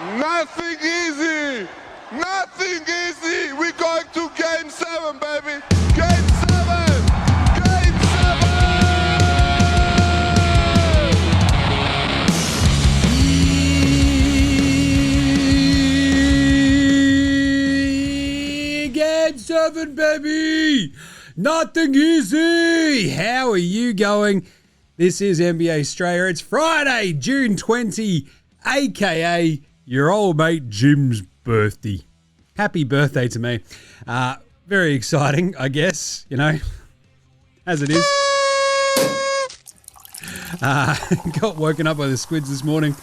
Nothing easy. Nothing easy. We're going to game 7, baby. Game 7. Game 7. Game 7, baby. Nothing easy. How are you going? This is NBA Straya. It's Friday, June 20, aka your old mate Jim's birthday. Happy birthday to me. Very exciting, I guess, you know, as it is. Got woken up by the squids this morning.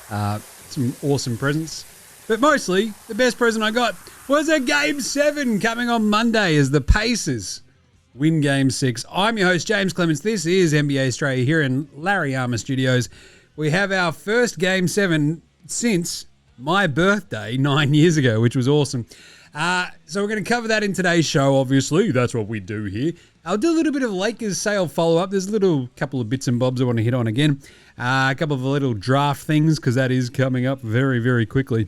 Some awesome presents. But mostly, the best present I got was a Game 7 coming on Monday as the Pacers win Game 6. I'm your host, James Clements. This is NBA Straya here in Larry Armour Studios. We have our first Game 7 since my birthday 9 years ago, which was awesome. So we're going to cover that in today's show, obviously. That's what we do here. I'll do a little bit of Lakers sale follow-up. There's a little couple of bits and bobs I want to hit on again. A couple of little draft things, because that is coming up very, very quickly.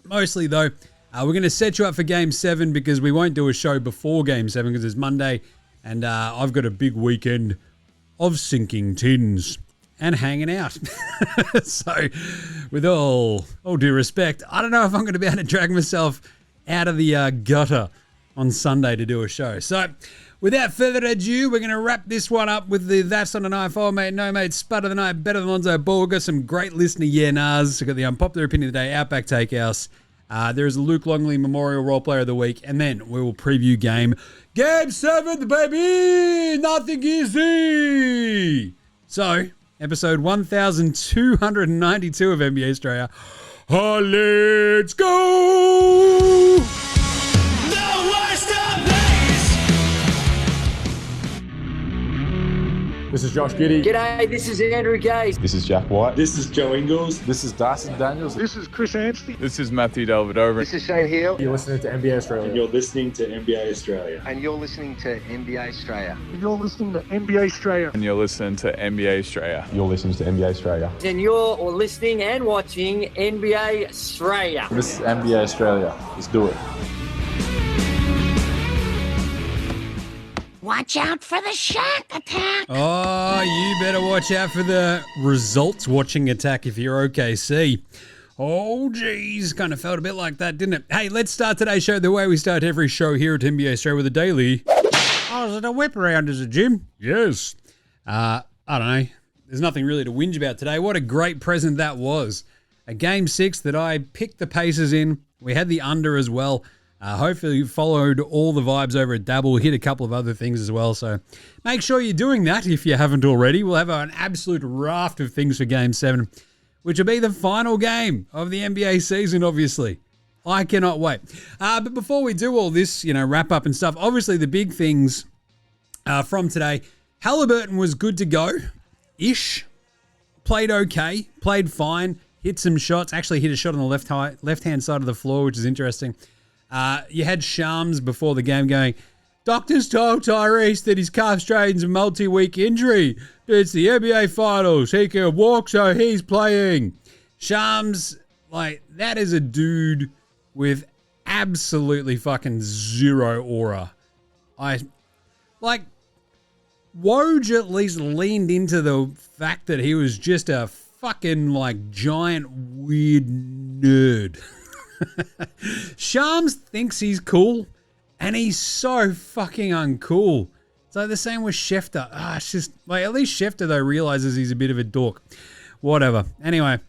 Mostly, though, we're going to set you up for Game 7 because we won't do a show before Game 7 because it's Monday, and I've got a big weekend of sinking tins and hanging out. So, with all due respect, I don't know if I'm going to be able to drag myself out of the gutter on Sunday to do a show. So, without further ado, we're going to wrap this one up with the That's on a Knife, Oh Mate, No Mate, Spud of the Night, Better Than Lonzo Ball. We've got some great listener yeah-nahs. We've got the Unpopular Opinion of the Day, Outback Takehouse. There is a Luke Longley Memorial Role Player of the Week, and then we will preview Game 7, baby! Nothing easy! So, episode 1292 of NBA Straya. Let's go! The worst of days! This is Josh Giddey. G'day, this is Andrew Gay. This is Jack White. This is Joe Ingles. This is Darcy Daniels. This is Chris Anstey. This is Matthew Delvedova. This is Shane Hill. You're listening to NBA Australia. And you're listening to NBA Australia. And you're listening to NBA Straya. You're listening to NBA Australia. And you're listening to NBA Straya. You're listening to NBA Australia. And you're listening and watching NBA Straya. This is NBA Australia. Let's do it. Watch out for the shark attack. Oh, you better watch out for the results watching attack if you're OKC. Oh, geez. Kind of felt a bit like that, didn't it? Hey, let's start today's show the way we start every show here at NBA Show with a daily. Oh, is it a whip around, is it, Jim? Yes. I don't know. There's nothing really to whinge about today. What a great present that was. A Game 6 that I picked the Pacers in. We had the under as well. Hopefully you followed all the vibes over at Dabble, hit a couple of other things as well. So make sure you're doing that if you haven't already. We'll have an absolute raft of things for Game 7, which will be the final game of the NBA season, obviously. I cannot wait. But before we do all this, wrap up and stuff, obviously the big things from today, Halliburton was good to go-ish. Played okay, played fine, hit some shots, actually hit a shot on the left-hand side of the floor, which is interesting. You had Shams before the game going, doctors told Tyrese that his calf strain's a multi-week injury. It's the NBA Finals. He can walk, so he's playing. Shams, that is a dude with absolutely fucking zero aura. Woj at least leaned into the fact that he was just a fucking, giant, weird nerd. Shams thinks he's cool, and he's so fucking uncool. So the same with Schefter. It's just, at least Schefter, though, realizes he's a bit of a dork. Whatever. Anyway,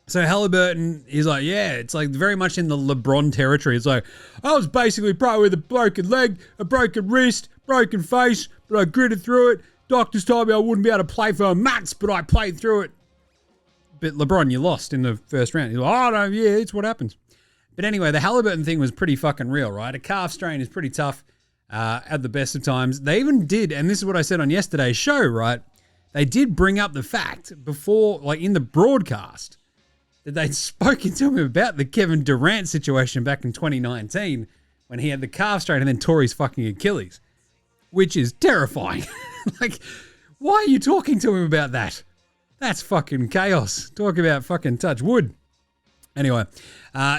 so Halliburton is it's very much in the LeBron territory. It's I was basically probably with a broken leg, a broken wrist, broken face, but I gritted through it. Doctors told me I wouldn't be able to play for months, but I played through it. But LeBron, you lost in the first round. He's like, no, yeah, it's what happens. But anyway, the Halliburton thing was pretty fucking real, right? A calf strain is pretty tough at the best of times. They even did, and this is what I said on yesterday's show, right? They did bring up the fact before, in the broadcast, that they'd spoken to him about the Kevin Durant situation back in 2019 when he had the calf strain and then tore his fucking Achilles, which is terrifying. Why are you talking to him about that? That's fucking chaos. Talk about fucking touch wood. Anyway,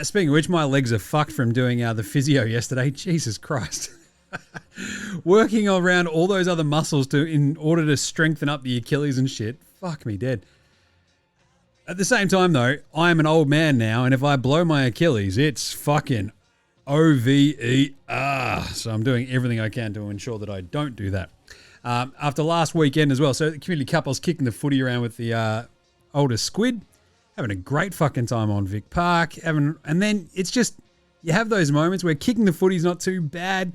speaking of which, my legs are fucked from doing the physio yesterday. Jesus Christ. Working around all those other muscles in order to strengthen up the Achilles and shit. Fuck me dead. At the same time, though, I am an old man now, and if I blow my Achilles, it's fucking OVER. So I'm doing everything I can to ensure that I don't do that. After last weekend as well, so the Community Cup, I was kicking the footy around with the older squid, having a great fucking time on Vic Park, and then it's just, you have those moments where kicking the footy's not too bad,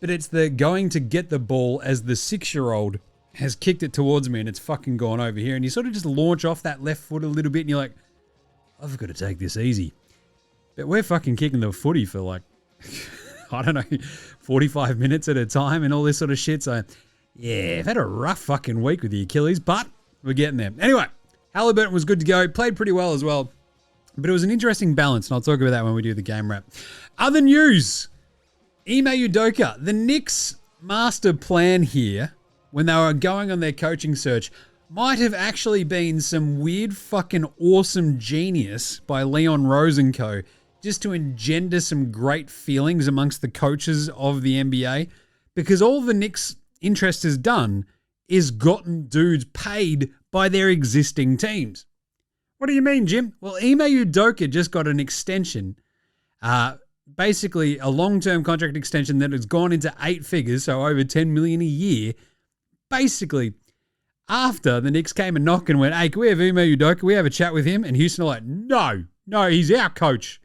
but it's the going to get the ball as the 6-year-old has kicked it towards me and it's fucking gone over here, and you sort of just launch off that left foot a little bit and you're like, I've got to take this easy. But we're fucking kicking the footy for like, I don't know, 45 minutes at a time and all this sort of shit. So yeah, I've had a rough fucking week with the Achilles, but we're getting there. Anyway, Halliburton was good to go. Played pretty well as well. But it was an interesting balance, and I'll talk about that when we do the game wrap. Other news. Ime Udoka. The Knicks' master plan here, when they were going on their coaching search, might have actually been some weird fucking awesome genius by Leon Rose and co. just to engender some great feelings amongst the coaches of the NBA. Because all the Knicks' interest has done is gotten dudes paid by their existing teams. What do you mean, Jim? Well, Ime Udoka just got an extension, basically a long-term contract extension that has gone into 8 figures, so over $10 million a year. Basically, after the Knicks came and knocked and went, hey, can we have Ime Udoka? Can we have a chat with him? And Houston are like, no, he's our coach.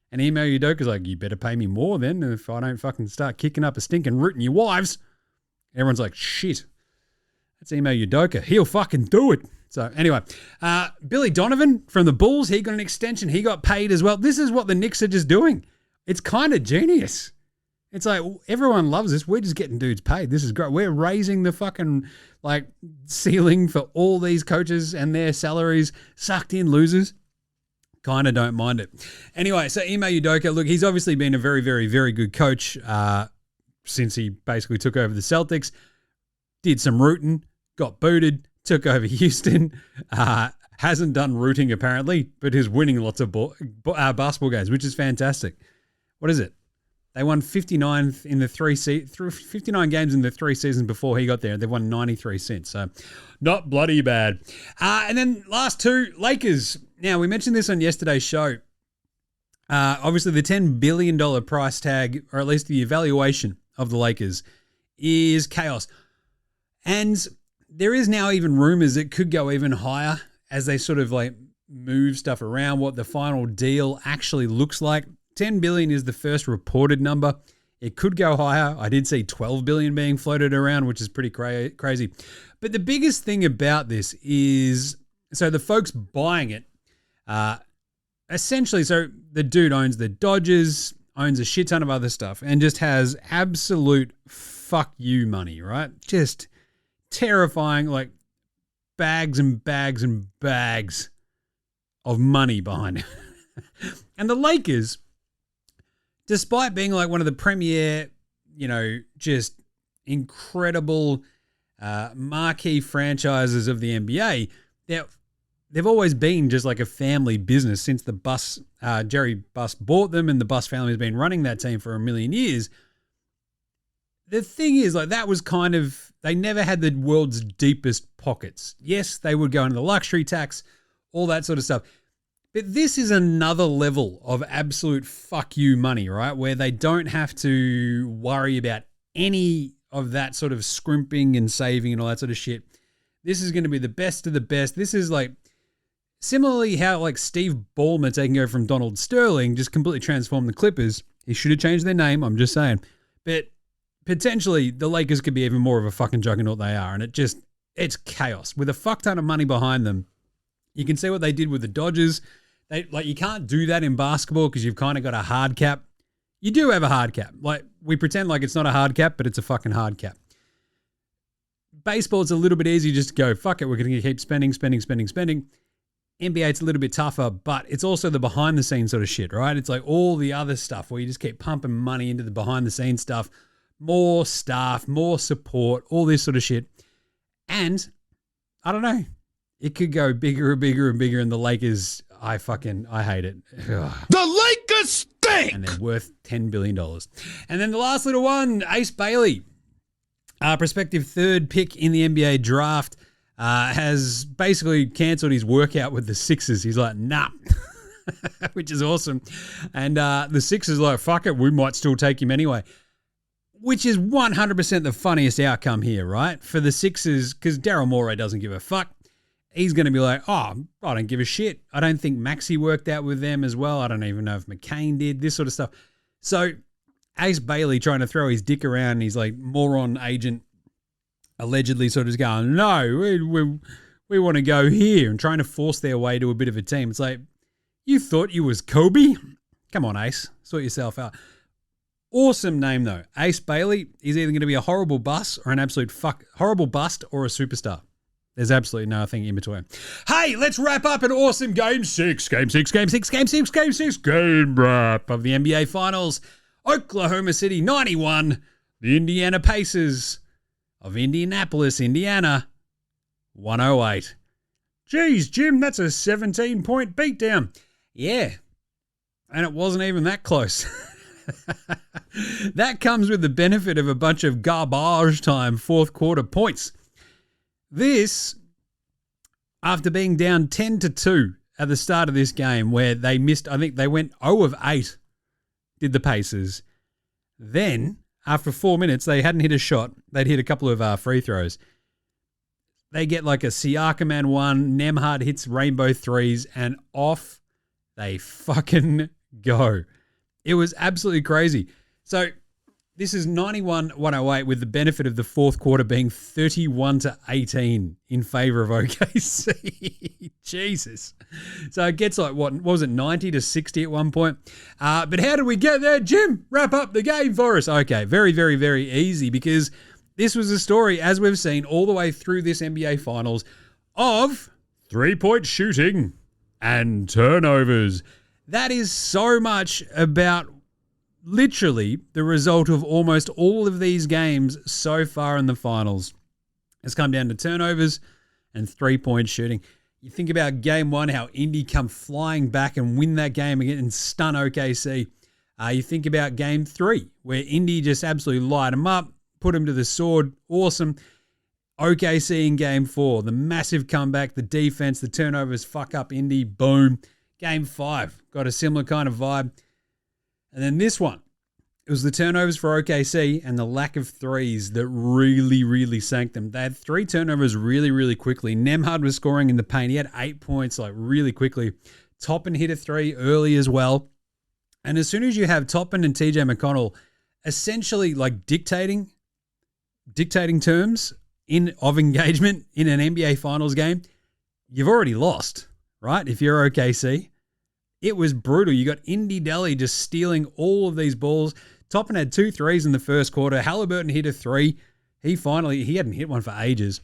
And Ime Udoka's like, you better pay me more then if I don't fucking start kicking up a stink and rooting your wives. Everyone's like, shit, that's Ime Udoka. He'll fucking do it. So anyway, Billy Donovan from the Bulls, he got an extension. He got paid as well. This is what the Knicks are just doing. It's kind of genius. It's like, everyone loves this. We're just getting dudes paid. This is great. We're raising the fucking ceiling for all these coaches and their salaries. Sucked in losers. Kind of don't mind it. Anyway, so Ime Udoka, look, he's obviously been a very, very, very good coach since he basically took over the Celtics. Did some rooting, got booted, took over Houston, hasn't done rooting apparently, but is winning lots of basketball games, which is fantastic. What is it? They won 59 in the 59 games in the 3 seasons before he got there. They've won 93 since, so not bloody bad. And then last two, Lakers. Now, we mentioned this on yesterday's show. Obviously, the $10 billion price tag, or at least the evaluation of the Lakers, is chaos. And there is now even rumors it could go even higher as they sort of move stuff around, what the final deal actually looks like. 10 billion is the first reported number. It could go higher. I did see 12 billion being floated around, which is pretty crazy. But the biggest thing about this is, so the folks buying it, essentially, so the dude owns the Dodgers, owns a shit ton of other stuff, and just has absolute fuck you money, right? Just terrifying, bags and bags and bags of money behind it. And the Lakers, despite being one of the premier, just incredible marquee franchises of the NBA, they've always been just like a family business since the Buss, Jerry Buss bought them, and the Buss family has been running that team for a million years. The thing is, that was kind of, they never had the world's deepest pockets. Yes, they would go into the luxury tax, all that sort of stuff. But this is another level of absolute fuck you money, right? Where they don't have to worry about any of that sort of scrimping and saving and all that sort of shit. This is going to be the best of the best. This is similarly how Steve Ballmer taking over from Donald Sterling just completely transformed the Clippers. He should have changed their name, I'm just saying. But potentially the Lakers could be even more of a fucking juggernaut they are. And it's chaos. With a fuck ton of money behind them, you can see what they did with the Dodgers. You can't do that in basketball because you've kind of got a hard cap. You do have a hard cap. We pretend it's not a hard cap, but it's a fucking hard cap. Baseball, it's a little bit easier just to go, fuck it, we're going to keep spending. NBA, it's a little bit tougher, but it's also the behind-the-scenes sort of shit, right? It's all the other stuff where you just keep pumping money into the behind-the-scenes stuff, more staff, more support, all this sort of shit. And, I don't know, it could go bigger and bigger and bigger, and the Lakers, I hate it. Ugh. The Lakers stink! And they're worth $10 billion. And then the last little one, Ace Bailey, prospective third pick in the NBA draft, has basically cancelled his workout with the Sixers. He's like, nah, which is awesome. And the Sixers are like, fuck it, we might still take him anyway. Which is 100% the funniest outcome here, right? For the Sixers, because Daryl Morey doesn't give a fuck. He's going to be like, oh, I don't give a shit. I don't think Maxey worked out with them as well. I don't even know if McCain did, this sort of stuff. So Ace Bailey trying to throw his dick around, and he's like moron agent, allegedly sort of going, no, we want to go here, and trying to force their way to a bit of a team. It's like, you thought you was Kobe? Come on, Ace, sort yourself out. Awesome name though. Ace Bailey is either going to be a horrible bust or an absolute horrible bust or a superstar. There's absolutely nothing in between. Hey, let's wrap up an awesome Game 6 wrap of the NBA Finals. Oklahoma City 91, the Indiana Pacers of Indianapolis, Indiana 108. Geez, Jim, that's a 17-point beatdown. Yeah, and it wasn't even that close. That comes with the benefit of a bunch of garbage time fourth quarter points. This, after being down 10-2 at the start of this game, where they missed, I think they went 0 of 8, did the Pacers. Then, after 4 minutes, they hadn't hit a shot. They'd hit a couple of free throws. They get like a Siakam and one, Nembhard hits rainbow threes, and off they fucking go. It was absolutely crazy. So this is 91-108 with the benefit of the fourth quarter being 31-18 in favor of OKC. Jesus. So it gets like, what was it, 90-60 at one point? But how did we get there? Jim, wrap up the game for us. Okay, very, very, very easy, because this was a story, as we've seen all the way through this NBA Finals, of three-point shooting and turnovers. That is so much about literally the result of almost all of these games so far in the finals. It's come down to turnovers and three-point shooting. You think about game one, how Indy come flying back and win that game again and stun OKC. You think about game three, where Indy just absolutely light them up, put them to the sword. Awesome. OKC in game four, the massive comeback, the defense, the turnovers, fuck up Indy, boom. Game 5, got a similar kind of vibe. And then this one, it was the turnovers for OKC and the lack of threes that really, really sank them. They had 3 turnovers really, really quickly. Nembhard was scoring in the paint. He had 8 points like really quickly. Toppin hit a 3 early as well. And as soon as you have Toppin and TJ McConnell essentially like dictating terms of engagement in an NBA Finals game, you've already lost. Right? If you're OKC, it was brutal. You got Indy Delhi just stealing all of these balls. Toppin had 2 threes in the first quarter. Halliburton hit a 3. He hadn't hit one for ages.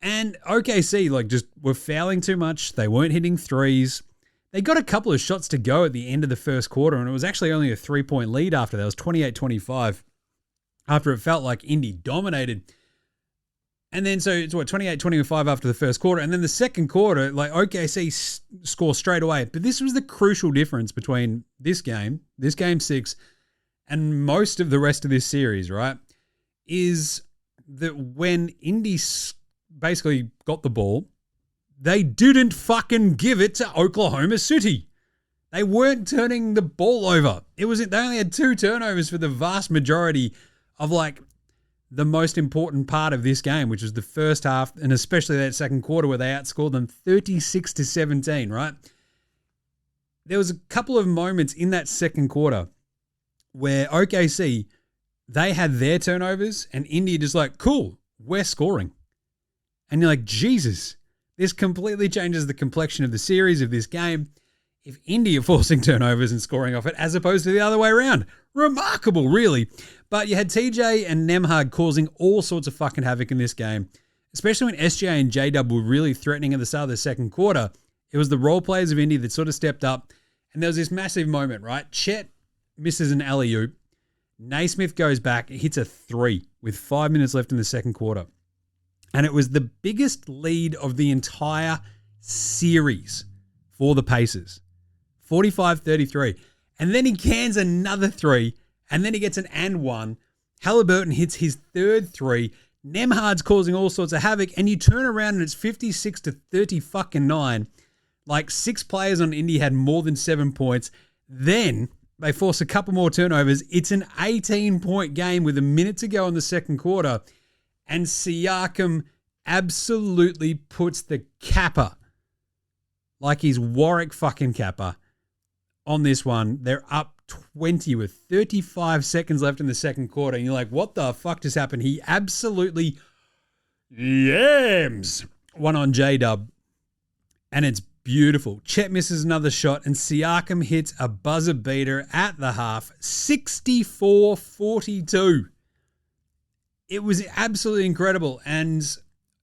And OKC like just were fouling too much. They weren't hitting threes. They got a couple of shots to go at the end of the first quarter, and it was actually only a 3-point lead after that. It was 28-25 after it felt like Indy dominated. And then, so it's 28-25 after the first quarter. And then the second quarter, like OKC score straight away. But this was the crucial difference between this game 6, and most of the rest of this series, right? Is that when Indy basically got the ball, they didn't fucking give it to Oklahoma City. They weren't turning the ball over. They only had 2 turnovers for the vast majority of like the most important part of this game, which was the first half, and especially that second quarter where they outscored them 36-17, right? There was a couple of moments in that second quarter where OKC, they had their turnovers and Indy just like, cool, we're scoring. And you're like, Jesus, this completely changes the complexion of the series of this game. If Indy are forcing turnovers and scoring off it, as opposed to the other way around. Remarkable, really. But you had TJ and Nembhard causing all sorts of fucking havoc in this game, especially when SJ and J-Dub were really threatening at the start of the second quarter. It was the role players of Indy that sort of stepped up, and there was this massive moment, right? Chet misses an alley-oop. Naismith goes back, hits a 3 with 5 minutes left in the second quarter. And it was the biggest lead of the entire series for the Pacers. 45-33. And then he cans another three, and then he gets an and one. Halliburton hits his third three. Nembhard's causing all sorts of havoc, and you turn around and it's 56-30-9. Like 6 players on Indy had more than 7 points. Then they force a couple more turnovers. It's an 18-point game with a minute to go in the second quarter, and Siakam absolutely puts the capper, like he's Warwick fucking capper, on this one. They're up 20 with 35 seconds left in the second quarter, and you're like, what the fuck just happened? He absolutely yams one on J-Dub, and it's beautiful. Chet misses another shot, and Siakam hits a buzzer beater at the half, 64-42. It was absolutely incredible, and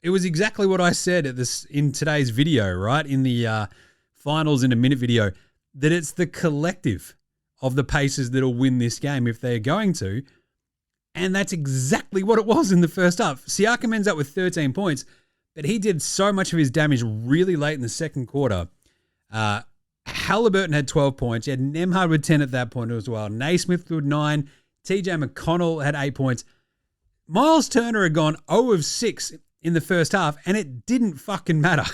it was exactly what I said in today's video, right? In the finals in a minute video, that it's the collective of the Pacers that'll win this game if they're going to. And that's exactly what it was in the first half. Siakam ends up with 13 points, but he did so much of his damage really late in the second quarter. Halliburton had 12 points. You had Nembhard with 10 at that point as well. Naismith with 9. TJ McConnell had 8 points. Miles Turner had gone 0 of 6 in the first half, and it didn't fucking matter.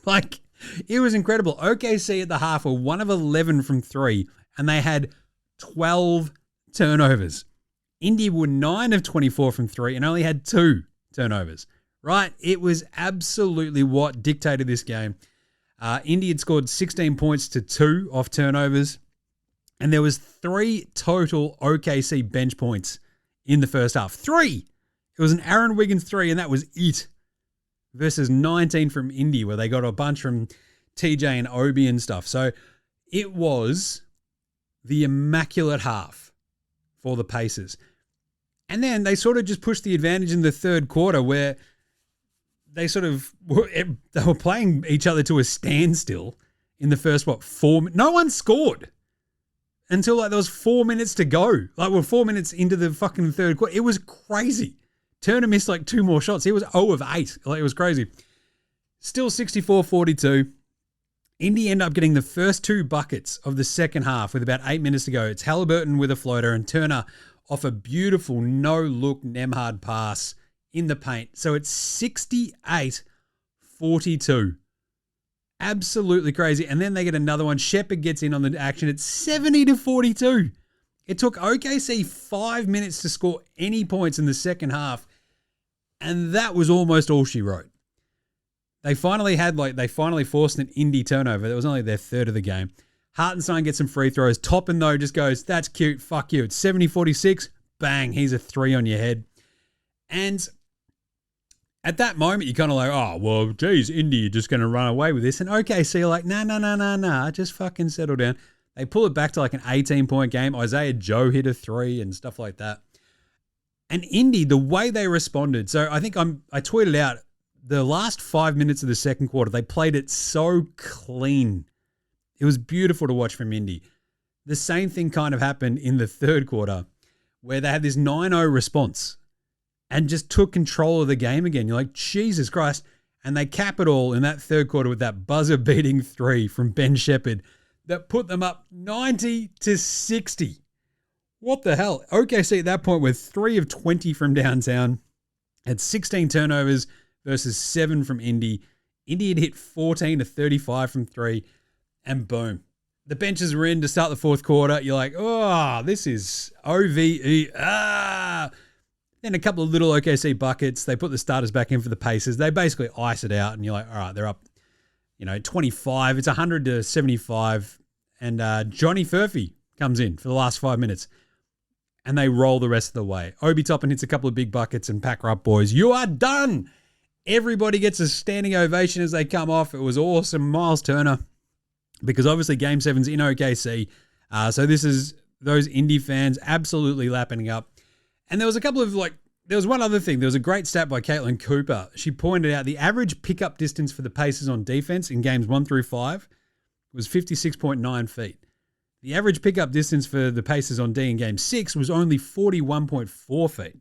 Like, it was incredible. OKC at the half were 1 of 11 from 3, and they had 12 turnovers. Indy were 9 of 24 from 3 and only had 2 turnovers. Right? It was absolutely what dictated this game. Indy had scored 16 points to 2 off turnovers, and there was 3 total OKC bench points in the first half. 3! It was an Aaron Wiggins 3, and that was it. Versus 19 from Indy, where they got a bunch from TJ and Obi and stuff. So it was the immaculate half for the Pacers. And then they sort of just pushed the advantage in the third quarter, where they were playing each other to a standstill in the first, 4 minutes. No one scored until there was 4 minutes to go. We're 4 minutes into the fucking third quarter. It was crazy. Turner missed 2 more shots. He was 0 of 8. It was crazy. Still 64-42. Indy end up getting the first 2 buckets of the second half with about 8 minutes to go. It's Halliburton with a floater and Turner off a beautiful no-look Nembhard pass in the paint. So it's 68-42. Absolutely crazy. And then they get another one. Shepherd gets in on the action. It's 70-42. It took OKC 5 minutes to score any points in the second half, and that was almost all she wrote. They finally forced an Indy turnover. That was only their third of the game. Hartenstein gets some free throws. Toppin, though, just goes, that's cute, fuck you. It's 70-46. Bang, he's a 3 on your head. And at that moment, you're kind of like, oh, well, geez, Indy, you're just going to run away with this. And OKC are like, nah, just fucking settle down. They pull it back to an 18-point game. Isaiah Joe hit a 3 and stuff like that. And Indy, the way they responded, so I think I tweeted out the last 5 minutes of the second quarter, they played it so clean. It was beautiful to watch from Indy. The same thing kind of happened in the third quarter, where they had this 9-0 response and just took control of the game again. You're like, Jesus Christ. And they cap it all in that third quarter with that buzzer-beating 3 from Ben Shepherd that put them up 90-60. What the hell? OKC at that point were 3 of 20 from downtown, had 16 turnovers versus 7 from Indy. Indy had hit 14 of 35 from 3, and boom. The benches were in to start the fourth quarter. You're like, oh, this is OVE. Then a couple of little OKC buckets. They put the starters back in for the Pacers. They basically ice it out, and you're like, all right, they're up 25. It's 100-75. And Johnny FURPHY comes in for the last 5 minutes. And they roll the rest of the way. Obi Toppin hits a couple of big buckets and pack her up, boys. You are done. Everybody gets a standing ovation as they come off. It was awesome. Miles Turner, because obviously Game 7's in OKC. So this is those Indy fans absolutely lapping up. And there was a couple of there was one other thing. There was a great stat by Caitlin Cooper. She pointed out the average pickup distance for the Pacers on defense in games 1 through 5 was 56.9 feet. The average pickup distance for the Pacers on D in game 6 was only 41.4 feet.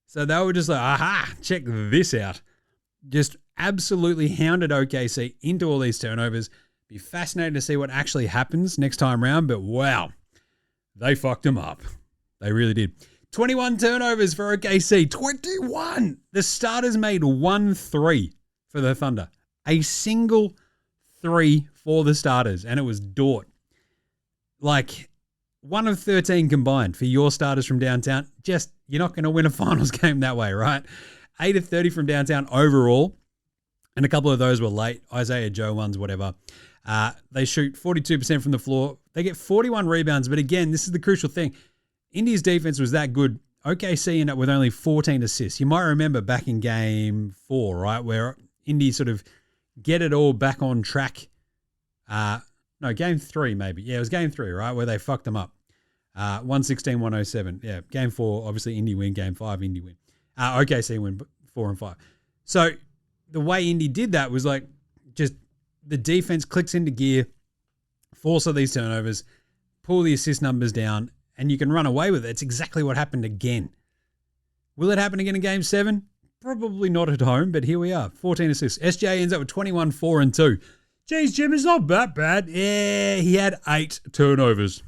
So they were just like, aha, check this out. Just absolutely hounded OKC into all these turnovers. Be fascinated to see what actually happens next time round, but wow, they fucked them up. They really did. 21 turnovers for OKC. 21! The starters made 1-3 for the Thunder. A single 3 for the starters, and it was Dort. Like, 1 of 13 combined for your starters from downtown. Just, you're not going to win a finals game that way, right? 8 of 30 from downtown overall, and a couple of those were late. Isaiah Joe ones, whatever. They shoot 42% from the floor. They get 41 rebounds, but again, this is the crucial thing. Indy's defense was that good. OKC ended up with only 14 assists. You might remember back in game 4, right, where Indy sort of get it all back on track. No, game 3 maybe. Yeah, it was game 3, right, where they fucked them up. 116-107. Yeah, game 4, obviously Indy win. Game 5, Indy win. OKC win 4 and 5. So the way Indy did that was like just the defense clicks into gear, force all these turnovers, pull the assist numbers down, and you can run away with it. It's exactly what happened again. Will it happen again in Game 7? Probably not at home, but here we are. 14 assists. SJ ends up with 21, 4 and 2. Jeez, Jim, it's not that bad. Yeah, he had 8 turnovers.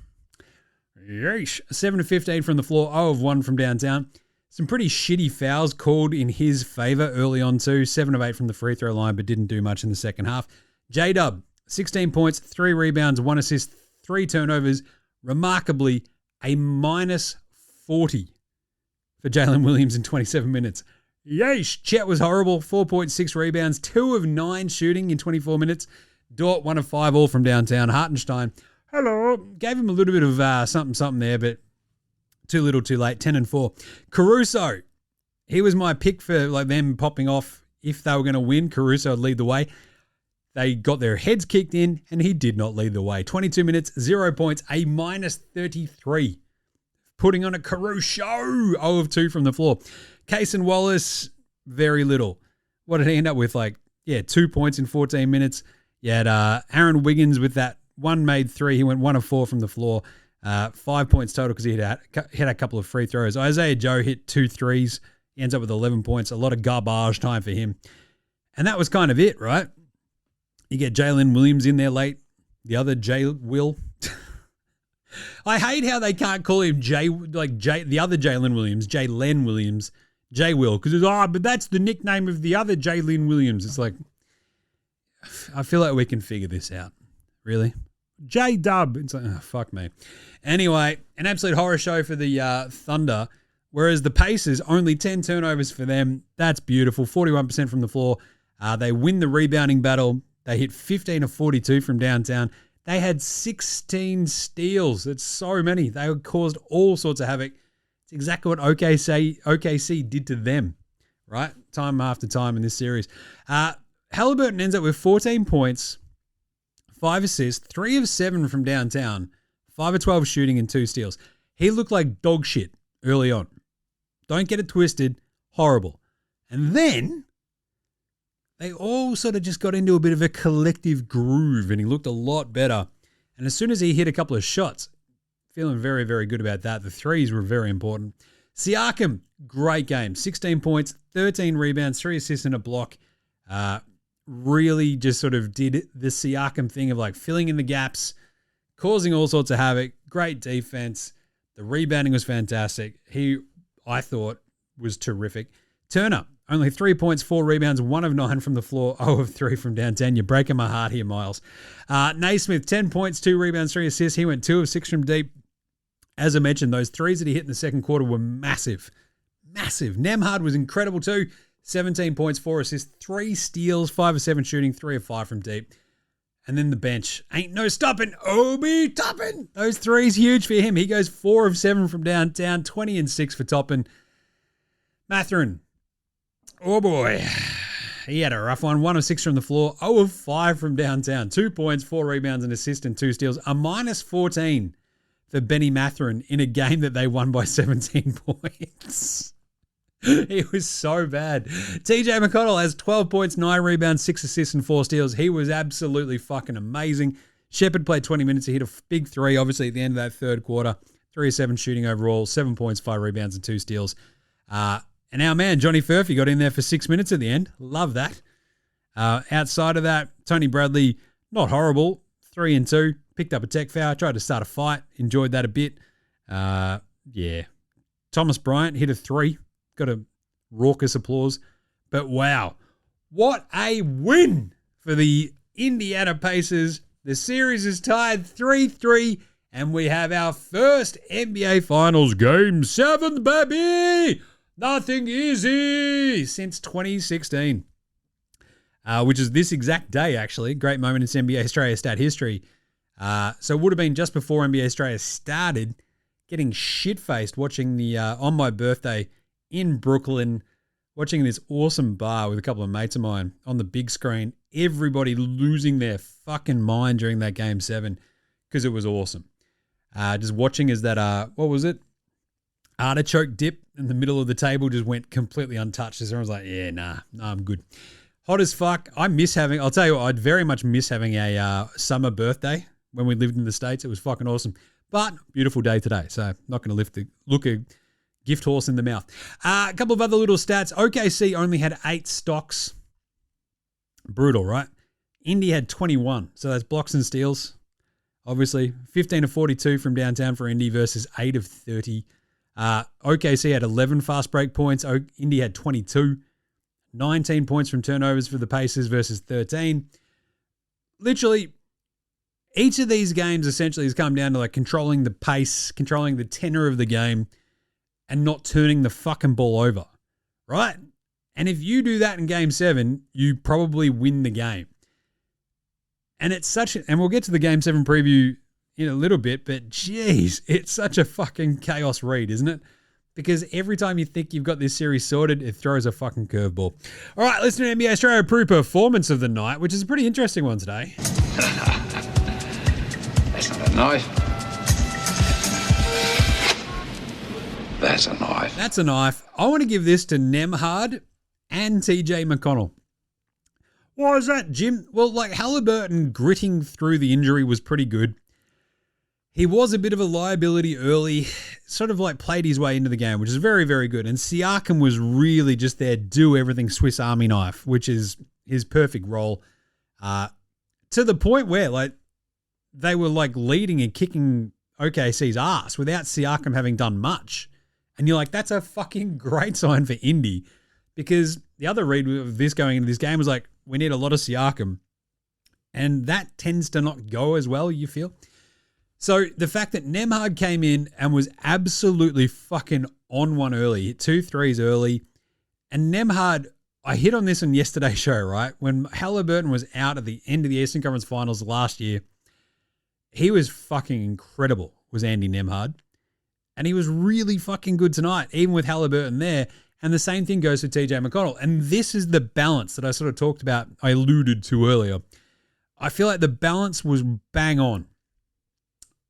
Yeesh. 7 of 15 from the floor, 0 of 1 from downtown. Some pretty shitty fouls called in his favor early on too. 7 of 8 from the free throw line, but didn't do much in the second half. J-Dub, 16 points, 3 rebounds, 1 assist, 3 turnovers. Remarkably, a minus 40 for Jalen Williams in 27 minutes. Yeesh. Chet was horrible. 4.6 rebounds, 2 of 9 shooting in 24 minutes. Dort, 1 of 5 all from downtown. Hartenstein, hello. Gave him a little bit of something there, but too little, too late. 10 and 4. Caruso, he was my pick for like them popping off. If they were going to win, Caruso would lead the way. They got their heads kicked in, and he did not lead the way. 22 minutes, 0 points, a minus 33. Putting on a Caruso, 0 of 2 from the floor. Case and Wallace, very little. What did he end up with? 2 points in 14 minutes. You had Aaron Wiggins with that 1 made 3. He went 1 of 4 from the floor. 5 points total because he hit a couple of free throws. Isaiah Joe hit 2 threes. He ends up with 11 points. A lot of garbage time for him. And that was kind of it, right? You get Jalen Williams in there late. The other J-Will. I hate how they can't call him the other Jalen Williams, Jalen Williams, J-Will. Because it's, but that's the nickname of the other Jalen Williams. It's like, I feel like we can figure this out. Really? J-Dub. It's like, oh, fuck me. Anyway, an absolute horror show for the Thunder. Whereas the Pacers, only 10 turnovers for them. That's beautiful. 41% from the floor. They win the rebounding battle. They hit 15 of 42 from downtown. They had 16 steals. That's so many. They caused all sorts of havoc. It's exactly what OKC did to them, right? Time after time in this series. Halliburton ends up with 14 points, 5 assists, 3 of 7 from downtown, 5 of 12 shooting, and 2 steals. He looked like dog shit early on. Don't get it twisted. Horrible. And then they all sort of just got into a bit of a collective groove, and he looked a lot better. And as soon as he hit a couple of shots, feeling very, very good about that. The threes were very important. Siakam, great game. 16 points, 13 rebounds, 3 assists and a block. Really just sort of did the Siakam thing of like filling in the gaps, causing all sorts of havoc. Great defense. The rebounding was fantastic. He, I thought, was terrific. Turner, only 3 points, 4 rebounds, 1 of 9 from the floor, 0 of 3 from downtown. You're breaking my heart here, Miles. Naismith, 10 points, 2 rebounds, 3 assists. He went 2 of 6 from deep. As I mentioned, those threes that he hit in the second quarter were massive. Massive. Nemhard was incredible too. 17 points, 4 assists, 3 steals, 5 of 7 shooting, 3 of 5 from deep. And then the bench. Ain't no stopping. Obi Toppin. Those threes huge for him. He goes 4 of 7 from downtown, 20 and 6 for Toppin. Mathurin. Oh boy. He had a rough one. 1 of 6 from the floor, 0 of 5 from downtown. 2 points, 4 rebounds, an assist, and 2 steals. A minus 14 for Benny Mathurin in a game that they won by 17 points. He was so bad. TJ McConnell has 12 points, 9 rebounds, 6 assists, and 4 steals. He was absolutely fucking amazing. Shepard played 20 minutes. He hit a big 3, obviously, at the end of that third quarter. 3 of 7 shooting overall, 7 points, 5 rebounds, and 2 steals. And our man, Johnny FURPHY, got in there for 6 minutes at the end. Love that. Outside of that, Tony Bradley, not horrible. 3-2. Picked up a tech foul. Tried to start a fight. Enjoyed that a bit. Yeah. Thomas Bryant hit a 3. Got a raucous applause. But wow. What a win for the Indiana Pacers. The series is tied 3-3. And we have our first NBA Finals Game 7, baby! Nothing easy since 2016. Which is this exact day, actually. Great moment in NBA Australia stat history. So it would have been just before NBA Australia started, getting shit-faced watching the on my birthday in Brooklyn, watching this awesome bar with a couple of mates of mine on the big screen. Everybody losing their fucking mind during that Game 7 because it was awesome. Just watching as that, what was it? Artichoke dip in the middle of the table just went completely untouched. Everyone's like, yeah, nah, I'm good. Hot as fuck. I'll tell you what, I'd very much miss having a summer birthday when we lived in the States. It was fucking awesome. But beautiful day today, so not going to look a gift horse in the mouth. A couple of other little stats. OKC only had 8 stocks. Brutal, right? Indy had 21, so that's blocks and steals. Obviously, 15 of 42 from downtown for Indy versus 8 of 30. OKC had 11 fast break points. Indy had 22. 19 points from turnovers for the Pacers versus 13. Literally, each of these games essentially has come down to like controlling the pace, controlling the tenor of the game, and not turning the fucking ball over, right? And if you do that in Game 7, you probably win the game. And it's and we'll get to the Game 7 preview in a little bit, but geez, it's such a fucking chaos read, isn't it? Because every time you think you've got this series sorted, it throws a fucking curveball. All right, listen to NBA Australia Pro Performance of the Night, which is a pretty interesting one today. That's not a knife. That's a knife. That's a knife. I want to give this to Nemhard and TJ McConnell. Why is that, Jim? Well, like Halliburton gritting through the injury was pretty good. He was a bit of a liability early, sort of like played his way into the game, which is very, very good. And Siakam was really just there, do everything Swiss Army knife, which is his perfect role. To the point where like they were like leading and kicking OKC's ass without Siakam having done much. And you're like, that's a fucking great sign for Indy, because the other read of this going into this game was like, we need a lot of Siakam. And that tends to not go as well, you feel? So the fact that Nemhard came in and was absolutely fucking on one early, hit 2 threes early. And Nemhard, I hit on this on yesterday's show, right? When Halliburton was out at the end of the Eastern Conference Finals last year, he was fucking incredible, was Andy Nemhard. And he was really fucking good tonight, even with Halliburton there. And the same thing goes for TJ McConnell. And this is the balance that I sort of talked about, I alluded to earlier. I feel like the balance was bang on,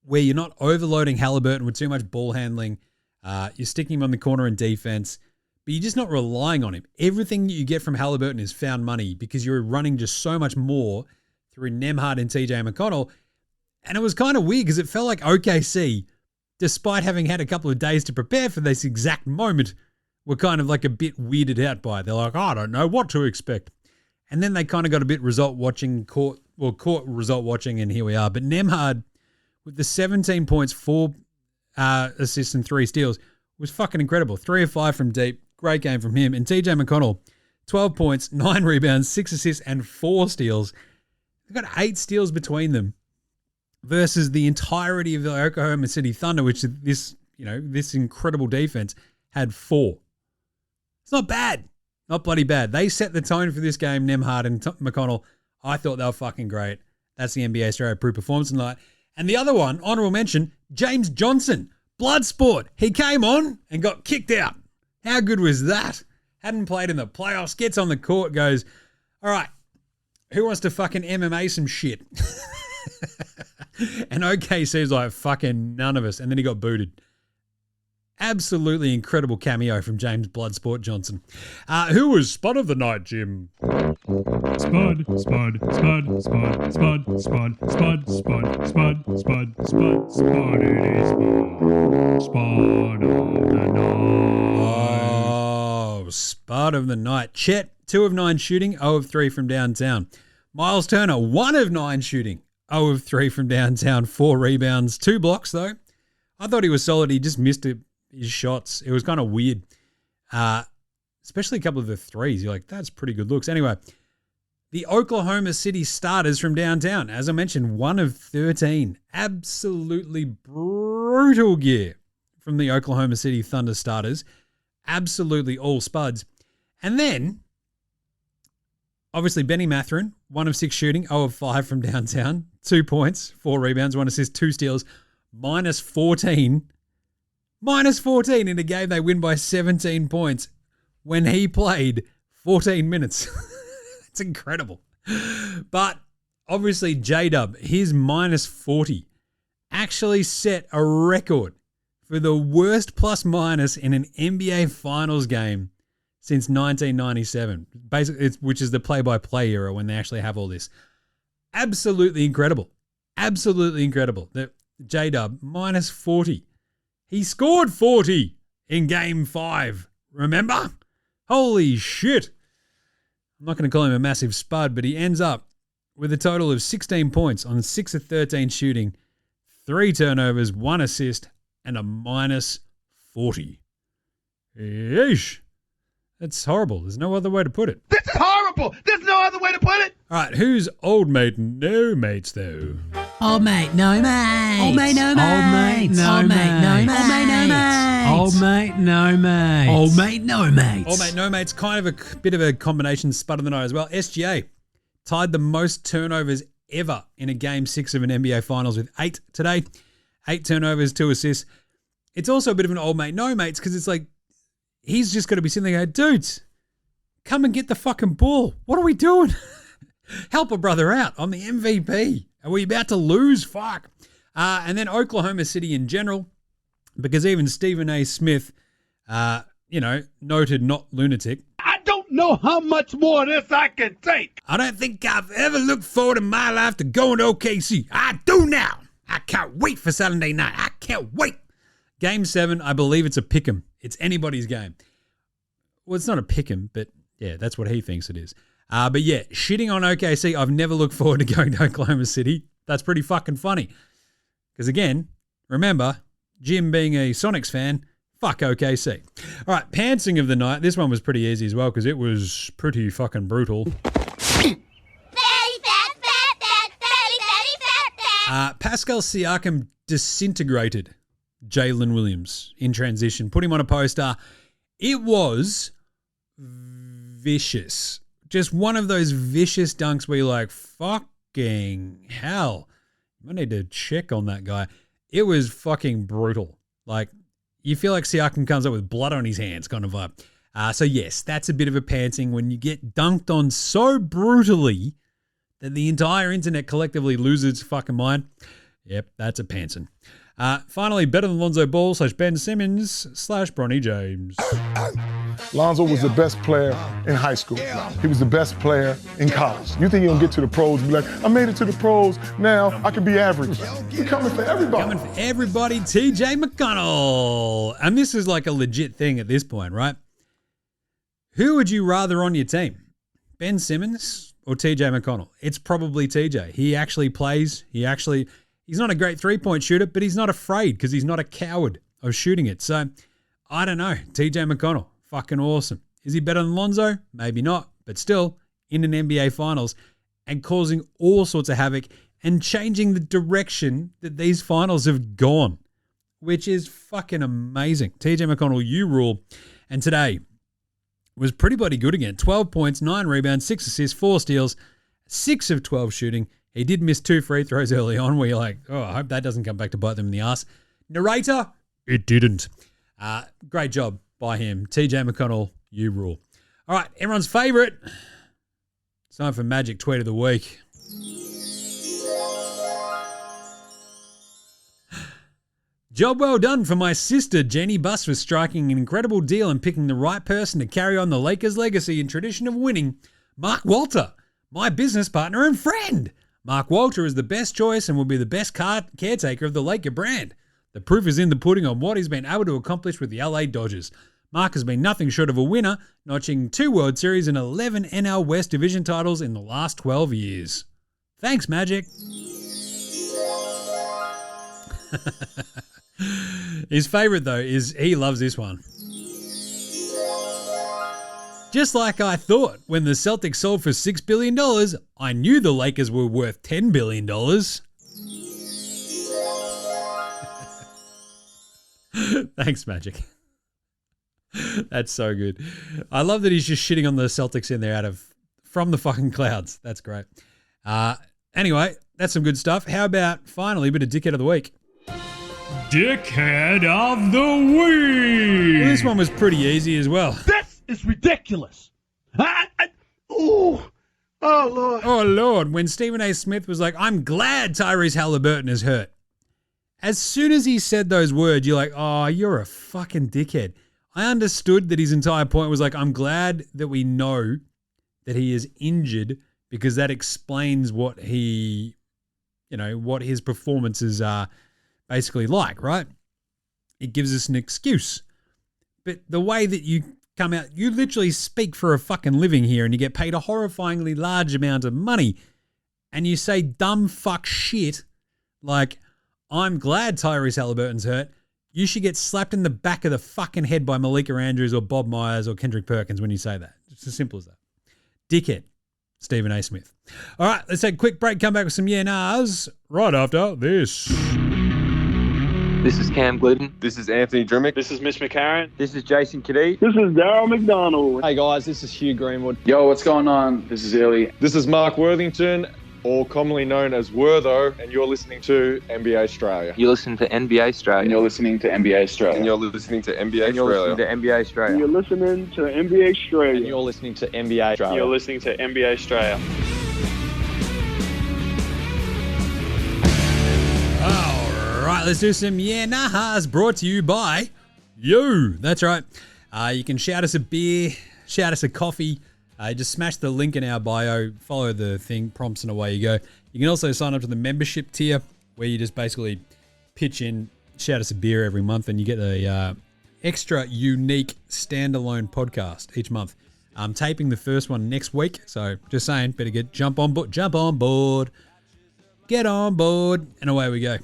where you're not overloading Halliburton with too much ball handling. You're sticking him on the corner in defense, but you're just not relying on him. Everything you get from Halliburton is found money because you're running just so much more through Nemhard and TJ McConnell. And it was kind of weird because it felt like OKC, despite having had a couple of days to prepare for this exact moment, were kind of like a bit weirded out by it. They're like, I don't know what to expect. And then they kind of got a bit caught result watching, and here we are. But Nemhard, with the 17 points, 4 assists and 3 steals, was fucking incredible. 3 of 5 from deep. Great game from him. And TJ McConnell, 12 points, 9 rebounds, 6 assists, and 4 steals. They've got 8 steals between them versus the entirety of the Oklahoma City Thunder, which this incredible defense had 4. It's not bad. Not bloody bad. They set the tone for this game, Nemhard and McConnell. I thought they were fucking great. That's the NBA Straya Pro Performance tonight. And the other one, honorable mention, James Johnson, Bloodsport. He came on and got kicked out. How good was that? Hadn't played in the playoffs, gets on the court, goes, all right, who wants to fucking MMA some shit? And OKC's like, fucking none of us. And then he got booted. Absolutely incredible cameo from James Bloodsport Johnson. Who was Spud of the Night, Jim? Spud, Spud, Spud, Spud, Spud, Spud, Spud, Spud, Spud, Spud, Spud, Spud, it is Spud of the Night. Oh, Spud of the Night. Chet, 2 of 9 shooting, 0 of 3 from downtown. Miles Turner, 1 of 9 shooting. 0 of 3 from downtown, 4 rebounds, 2 blocks though. I thought he was solid. He just missed his shots. It was kind of weird. Especially a couple of the threes. You're like, that's pretty good looks. Anyway, the Oklahoma City starters from downtown. As I mentioned, 1 of 13. Absolutely brutal gear from the Oklahoma City Thunder starters. Absolutely all spuds. And then, obviously, Benny Mathurin, 1 of 6 shooting, 0 of 5 from downtown. 2 points, 4 rebounds, 1 assist, 2 steals, minus 14. Minus 14 in a game they win by 17 points when he played 14 minutes. It's incredible. But obviously, J-Dub, his minus 40 actually set a record for the worst plus minus in an NBA Finals game since 1997, basically, which is the play-by-play era when they actually have all this. Absolutely incredible. Absolutely incredible. The J-Dub, minus 40. He scored 40 in Game 5, remember? Holy shit. I'm not going to call him a massive spud, but he ends up with a total of 16 points on 6 of 13 shooting, 3 turnovers, 1 assist, and a minus 40. Yeesh. That's horrible. There's no other way to put it. This is horrible. There's no other way to put it. All right, who's old mate no mates, though? Old mate, no mates. Old mate, no mates. Old mate, no mates. Old mate, no mates. Old mate, no mates. Old mate no mates, kind of a bit of a combination spud of the night as well. SGA tied the most turnovers ever in a Game 6 of an NBA Finals with 8 today. 8 turnovers, 2 assists. It's also a bit of an old mate no mates because it's like, he's just going to be sitting there going, dudes, come and get the fucking ball. What are we doing? Help a brother out. I'm the MVP. Are we about to lose? Fuck. And then Oklahoma City in general, because even Stephen A. Smith, noted not lunatic. I don't know how much more of this I can take. I don't think I've ever looked forward in my life to going to OKC. I do now. I can't wait for Saturday night. I can't wait. Game 7, I believe it's a pick'em. It's anybody's game. Well, it's not a pick'em, but yeah, that's what he thinks it is. But yeah, shitting on OKC, I've never looked forward to going to Oklahoma City. That's pretty fucking funny. Because again, remember, Jim being a Sonics fan, fuck OKC. All right, pantsing of the night. This one was pretty easy as well because it was pretty fucking brutal. Pascal Siakam disintegrated Jalen Williams in transition. Put him on a poster. It was vicious. Just one of those vicious dunks where you're like, fucking hell. I need to check on that guy. It was fucking brutal. Like, you feel like Siakam comes up with blood on his hands kind of vibe. So yes, that's a bit of a pantsing when you get dunked on so brutally that the entire internet collectively loses its fucking mind. Yep, that's a pantsing. Finally, better than Lonzo Ball / Ben Simmons / Bronny James. Lonzo was the best player in high school. He was the best player in college. You think he'll get to the pros and be like, I made it to the pros, now I can be average. He's coming for everybody. Coming for everybody, TJ McConnell. And this is like a legit thing at this point, right? Who would you rather on your team? Ben Simmons or TJ McConnell? It's probably TJ. He actually plays. He's not a great three-point shooter, but he's not afraid because he's not a coward of shooting it. So, I don't know. TJ McConnell, fucking awesome. Is he better than Lonzo? Maybe not, but still in an NBA Finals and causing all sorts of havoc and changing the direction that these finals have gone, which is fucking amazing. TJ McConnell, you rule. And today was pretty bloody good again. 12 points, 9 rebounds, 6 assists, 4 steals, 6 of 12 shooting. He did miss 2 free throws early on where you're like, oh, I hope that doesn't come back to bite them in the ass. Narrator, it didn't. Great job by him. TJ McConnell, you rule. All right, everyone's favorite. It's time for Magic Tweet of the Week. Job well done for my sister, Jenny Buss, for striking an incredible deal and picking the right person to carry on the Lakers' legacy and tradition of winning. Mark Walter, my business partner and friend. Mark Walter is the best choice and will be the best caretaker of the Laker brand. The proof is in the pudding on what he's been able to accomplish with the LA Dodgers. Mark has been nothing short of a winner, notching 2 World Series and 11 NL West Division titles in the last 12 years. Thanks, Magic. His favourite, though, is he loves this one. Just like I thought, when the Celtics sold for $6 billion, I knew the Lakers were worth $10 billion. Thanks, Magic. That's so good. I love that he's just shitting on the Celtics in there from the fucking clouds. That's great. Anyway, that's some good stuff. How about finally a bit of Dickhead of the Week? Dickhead of the Week. Well, this one was pretty easy as well. This is ridiculous. Oh, Lord. Oh, Lord. When Stephen A. Smith was like, I'm glad Tyrese Halliburton is hurt. As soon as he said those words, you're like, oh, you're a fucking dickhead. I understood that his entire point was like, I'm glad that we know that he is injured because that explains what his performances are basically like, right? It gives us an excuse. But the way that you come out, you literally speak for a fucking living here and you get paid a horrifyingly large amount of money and you say dumb fuck shit like, I'm glad Tyrese Halliburton's hurt. You should get slapped in the back of the fucking head by Malika Andrews or Bob Myers or Kendrick Perkins when you say that. It's as simple as that. Dickhead, Stephen A. Smith. All right, let's take a quick break, come back with some yeah-nahs right after this. This is Cam Glidden. This is Anthony Drimmick. This is Mitch McCarron. This is Jason Kadee. This is Darryl McDonald. Hey guys, this is Hugh Greenwood. Yo, what's going on? This is Ellie. This is Mark Worthington, or commonly known as Wortho, and you're listening to NBA Australia. You listen to NBA Australia. And you're listening to NBA Australia. And you're listening to NBA And you're Australia. listening to NBA Australia. You're listening to NBA Australia. And you're listening to NBA Australia. You're listening to NBA Australia. All right, let's do some yeah-nahas brought to you by you. That's right. You can shout us a beer, shout us a coffee. Just smash the link in our bio, follow the thing, prompts, and away you go. You can also sign up to the membership tier where you just basically pitch in, shout us a beer every month, and you get a extra unique standalone podcast each month. I'm taping the first one next week, so just saying, better jump on board, get on board, and away we go.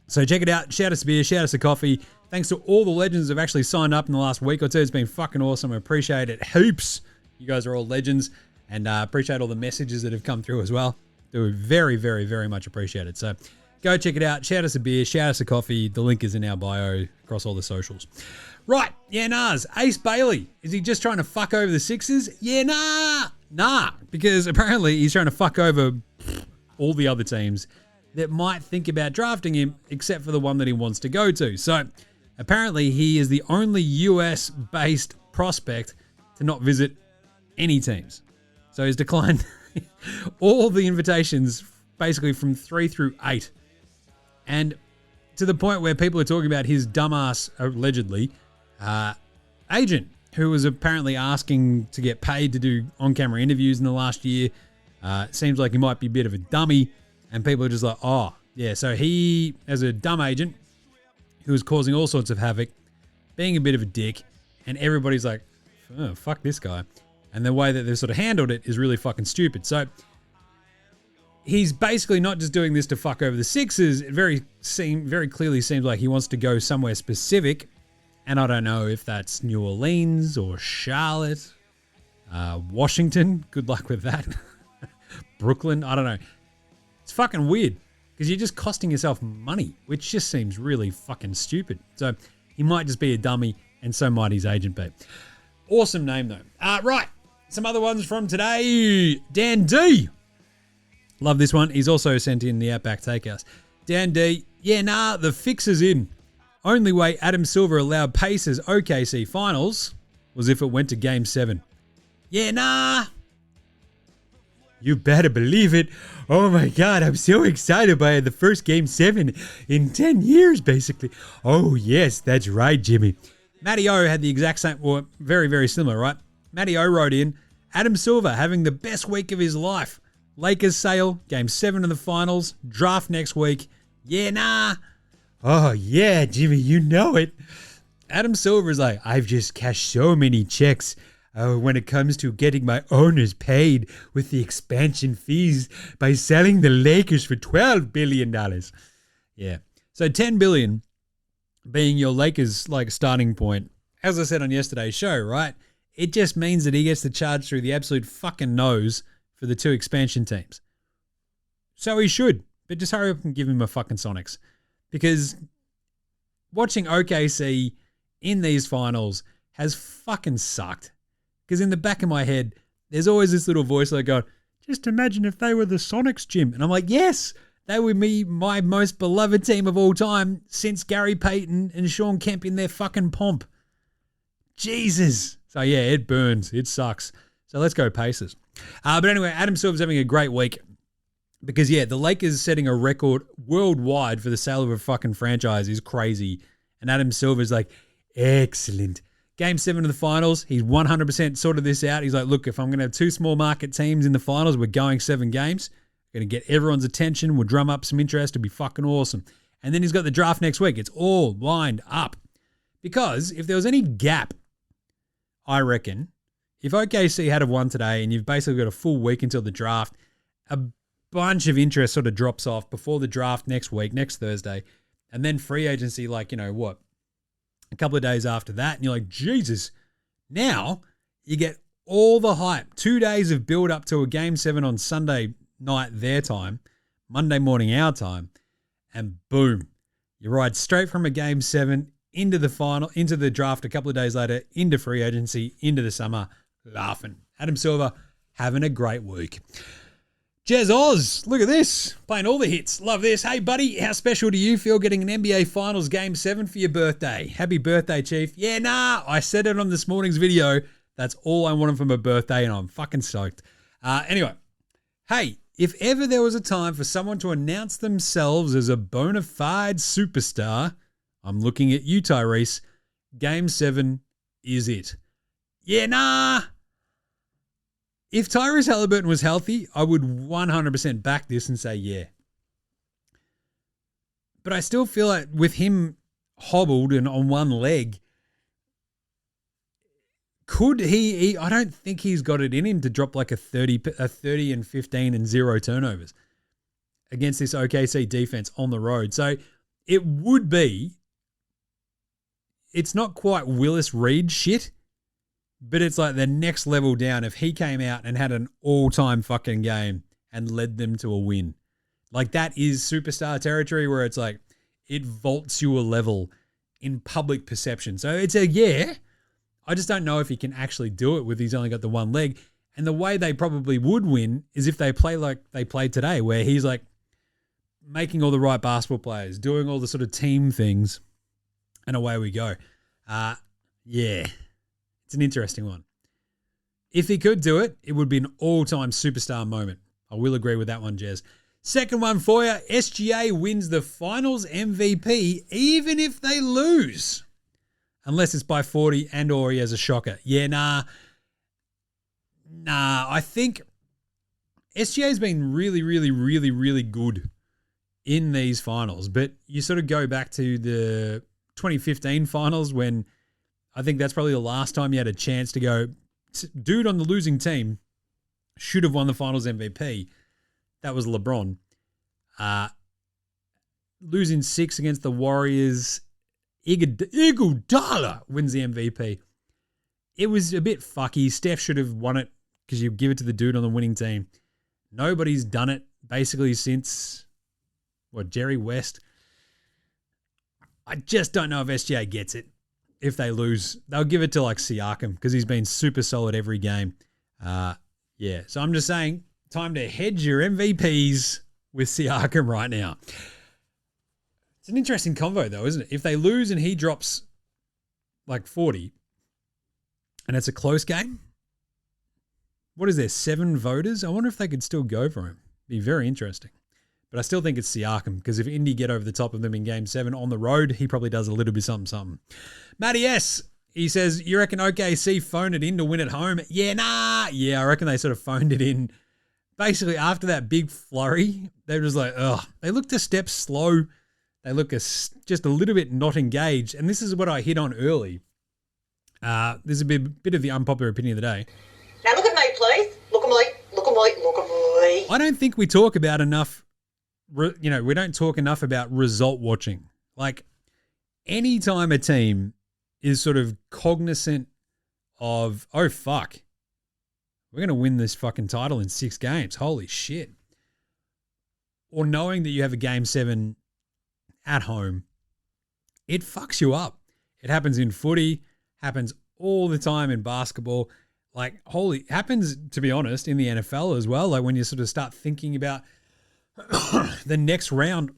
So check it out, shout us a beer, shout us a coffee. Thanks to all the legends who have actually signed up in the last week or two. It's been fucking awesome. I appreciate it heaps. You guys are all legends, and appreciate all the messages that have come through as well. They're very, very, very much appreciated. So go check it out. Shout us a beer. Shout us a coffee. The link is in our bio across all the socials. Right. Yeah, Nas. Ace Bailey. Is he just trying to fuck over the Sixers? Yeah, nah. Because apparently he's trying to fuck over all the other teams that might think about drafting him, except for the one that he wants to go to. So apparently he is the only US-based prospect to not visit any teams. So he's declined all the invitations basically from 3 through 8. And to the point where people are talking about his dumbass, allegedly, agent, who was apparently asking to get paid to do on-camera interviews in the last year. Seems like he might be a bit of a dummy. And people are just like, oh, yeah. So he, as a dumb agent who was causing all sorts of havoc, being a bit of a dick, and everybody's like, oh, fuck this guy. And the way that they've sort of handled it is really fucking stupid. So he's basically not just doing this to fuck over the Sixers. It very clearly seems like he wants to go somewhere specific. And I don't know if that's New Orleans or Charlotte, Washington. Good luck with that. Brooklyn. I don't know. It's fucking weird because you're just costing yourself money, which just seems really fucking stupid. So he might just be a dummy, and so might his agent be. Awesome name, though. Right. Some other ones from today. Dan D. Love this one. He's also sent in the Outback Takehouse. Dan D. Yeah, nah, the fix is in. Only way Adam Silver allowed Pacers OKC finals was if it went to Game 7. Yeah, nah. You better believe it. Oh my God, I'm so excited by the first Game 7 in 10 years, basically. Oh yes, that's right, Jimmy. Matty O had the exact same, or very, very similar, right? Matty O wrote in, Adam Silver having the best week of his life. Lakers sail, Game 7 of the finals, draft next week. Yeah, nah. Oh yeah, Jimmy, you know it. Adam Silver is like, I've just cashed so many checks when it comes to getting my owners paid with the expansion fees by selling the Lakers for $12 billion. Yeah. So $10 billion being your Lakers like starting point, as I said on yesterday's show, right? It just means that he gets to charge through the absolute fucking nose for the 2 expansion teams. So he should, but just hurry up and give him a fucking Sonics. Because watching OKC in these finals has fucking sucked. Because in the back of my head, there's always this little voice like going, just imagine if they were the Sonics, Jim. And I'm like, yes, they would be my most beloved team of all time since Gary Payton and Sean Kemp in their fucking pomp. Jesus. So yeah, it burns. It sucks. So let's go Pacers. But anyway, Adam Silver's having a great week. Because, yeah, the Lakers setting a record worldwide for the sale of a fucking franchise is crazy. And Adam Silver's like, excellent. Game 7 of the finals, he's 100% sorted this out. He's like, look, if I'm going to have 2 small market teams in the finals, we're going 7 games. We're going to get everyone's attention. We'll drum up some interest. It'll be fucking awesome. And then he's got the draft next week. It's all lined up. Because if there was any gap, I reckon, if OKC had have won today and you've basically got a full week until the draft, a bunch of interest sort of drops off before the draft next week, next Thursday, and then free agency, like, you know, what, a couple of days after that, and you're like, Jesus, now you get all the hype. 2 days of build up to a Game 7 on Sunday night their time, Monday morning our time, and boom, you ride straight from a Game 7 into the final, into the draft a couple of days later, into free agency, into the summer, laughing. Adam Silver having a great week. Jez Oz, look at this. Playing all the hits. Love this. Hey, buddy, how special do you feel getting an NBA Finals Game 7 for your birthday? Happy birthday, Chief. Yeah, nah, I said it on this morning's video. That's all I wanted for my birthday, and I'm fucking stoked. Anyway, hey, if ever there was a time for someone to announce themselves as a bona fide superstar, I'm looking at you, Tyrese. Game 7 is it. Yeah, nah. If Tyrese Halliburton was healthy, I would 100% back this and say yeah. But I still feel like with him hobbled and on one leg, could he I don't think he's got it in him to drop like a 30 and 15 and 0 turnovers against this OKC defense on the road. So it would be, it's not quite Willis Reed shit, but it's like the next level down if he came out and had an all-time fucking game and led them to a win. Like, that is superstar territory where it's like it vaults you a level in public perception. So it's a yeah. I just don't know if he can actually do it with he's only got the one leg. And the way they probably would win is if they play like they played today, where he's like making all the right basketball players, doing all the sort of team things, and away we go. Yeah. It's an interesting one. If he could do it, it would be an all-time superstar moment. I will agree with that one, Jez. Second one for you. SGA wins the finals MVP even if they lose. Unless it's by 40 and or he has a shocker. Yeah, nah. I think SGA's been really, really, really, really good in these finals. But you sort of go back to the 2015 finals when I think that's probably the last time you had a chance to go, dude on the losing team should have won the finals MVP. That was LeBron. Losing 6 against the Warriors, Iguodala wins the MVP. It was a bit fucky. Steph should have won it because you give it to the dude on the winning team. Nobody's done it basically since, Jerry West. I just don't know if SGA gets it. If they lose, they'll give it to like Siakam because he's been super solid every game. Yeah, so I'm just saying, time to hedge your MVPs with Siakam right now. It's an interesting convo though, isn't it? If they lose and he drops like 40 and it's a close game, what is there, 7 voters? I wonder if they could still go for him. Be very interesting. But I still think it's Siakam because if Indy get over the top of them in Game 7 on the road, he probably does a little bit something. Matty S., he says, you reckon OKC phoned it in to win at home? Yeah, nah. Yeah, I reckon they sort of phoned it in. Basically, after that big flurry, they were just like, ugh. They looked a step slow. They look just a little bit not engaged. And this is what I hit on early. This is a bit of the unpopular opinion of the day. Now look at me, please. Look at me. Look at me. Look at me. I don't think we talk about enough, we don't talk enough about result watching. Like, anytime a team is sort of cognizant of, oh, fuck, we're going to win this fucking title in 6 games. Holy shit. Or knowing that you have a game 7 at home, it fucks you up. It happens in footy, happens all the time in basketball. Like, happens, to be honest, in the NFL as well. Like, when you sort of start thinking about the next round,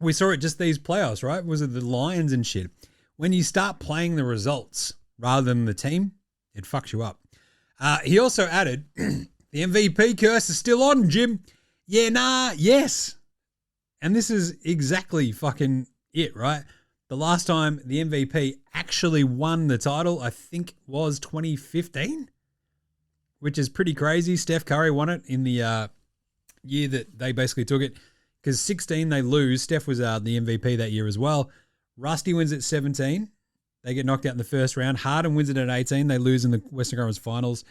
we saw it just these playoffs, right? Was it the Lions and shit? When you start playing the results rather than the team, it fucks you up. He also added, the MVP curse is still on, Jim. Yeah, nah, yes. And this is exactly fucking it, right? The last time the MVP actually won the title, I think, was 2015, which is pretty crazy. Steph Curry won it in the year that they basically took it, because 16 they lose. Steph was the MVP that year as well. Rusty wins at 17. They get knocked out in the first round. Harden wins it at 18. They lose in the Western Conference Finals.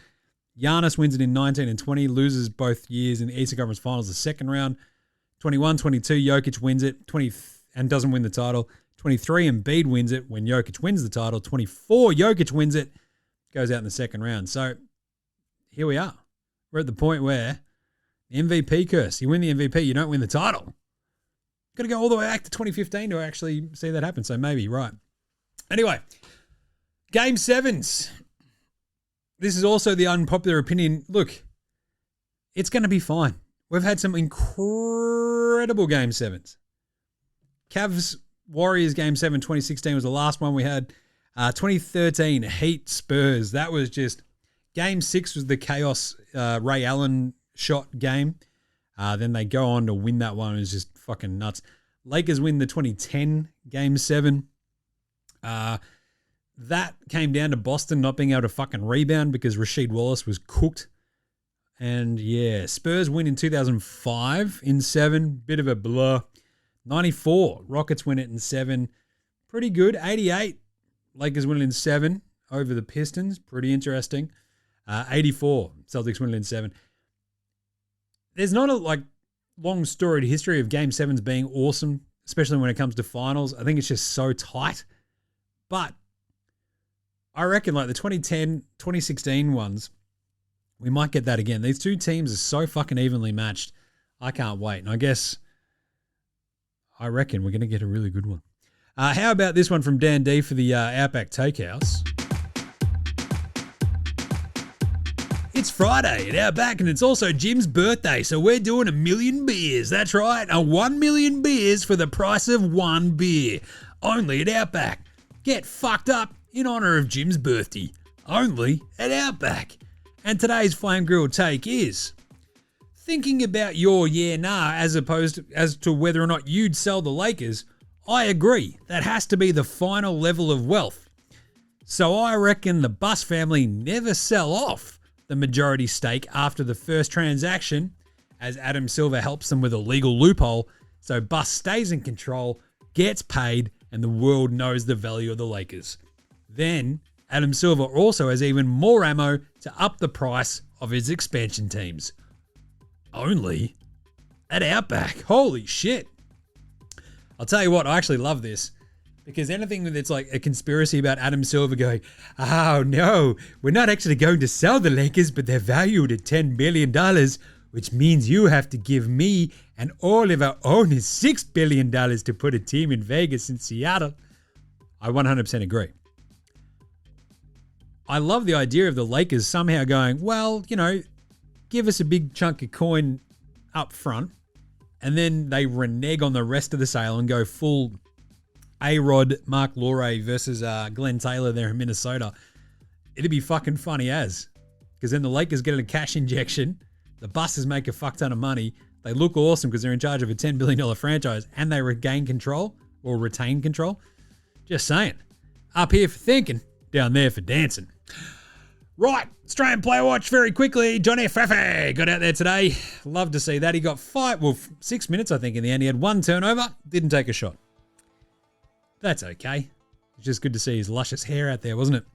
Giannis wins it in 19 and 20, loses both years in the Eastern Conference Finals the second round. 21, 22, Jokic wins it, 20 and doesn't win the title. 23, Embiid wins it when Jokic wins the title. 24, Jokic wins it, goes out in the second round. So here we are. We're at the point where the MVP curse. You win the MVP, you don't win the title. Got to go all the way back to 2015 to actually see that happen. So maybe, right. Anyway, Game 7s. This is also the unpopular opinion. Look, it's going to be fine. We've had some incredible Game 7s. Cavs Warriors Game 7 2016 was the last one we had. 2013 Heat Spurs. That was just... Game 6 was the chaos Ray Allen shot game. Then they go on to win that one. It was just fucking nuts. Lakers win the 2010 Game 7. That came down to Boston not being able to fucking rebound because Rasheed Wallace was cooked. And yeah, Spurs win in 2005 in 7. Bit of a blur. 94, Rockets win it in 7. Pretty good. 88, Lakers win it in 7 over the Pistons. Pretty interesting. 84, Celtics win it in 7. There's not a long storied history of Game 7s being awesome, especially when it comes to finals. I think it's just so tight. But I reckon the 2010, 2016 ones, we might get that again. These two teams are so fucking evenly matched. I can't wait. And I reckon we're going to get a really good one. How about this one from Dan D for the Outback Takehouse? It's Friday at Outback, and it's also Jim's birthday, so we're doing 1 million beers. That's right, 1 million beers for the price of 1 beer. Only at Outback. Get fucked up in honour of Jim's birthday. Only at Outback. And today's Flame Grilled take is... thinking about your yeah nah as to whether or not you'd sell the Lakers, I agree. That has to be the final level of wealth. So I reckon the Buss family never sell off the majority stake after the first transaction, as Adam Silver helps them with a legal loophole. So Buss stays in control, gets paid, and the world knows the value of the Lakers. Then Adam Silver also has even more ammo to up the price of his expansion teams. Only at Outback. Holy shit. I'll tell you what, I actually love this, because anything that's like a conspiracy about Adam Silver going, oh no, we're not actually going to sell the Lakers, but they're valued at $10 billion, which means you have to give me and all of our owners $6 billion to put a team in Vegas and Seattle. I 100% agree. I love the idea of the Lakers somehow going, well, give us a big chunk of coin up front, and then they renege on the rest of the sale and go full A-Rod, Mark Laurie versus Glenn Taylor there in Minnesota. It'd be fucking funny as, because then the Lakers get a cash injection, the Buses make a fuck ton of money, they look awesome because they're in charge of a $10 billion franchise, and they retain control. Just saying. Up here for thinking, down there for dancing. Right, Australian player watch very quickly. Johnny FURPHY got out there today. Love to see that. He got 6 minutes, I think, in the end. He had one turnover, didn't take a shot. That's okay. It's just good to see his luscious hair out there, wasn't it?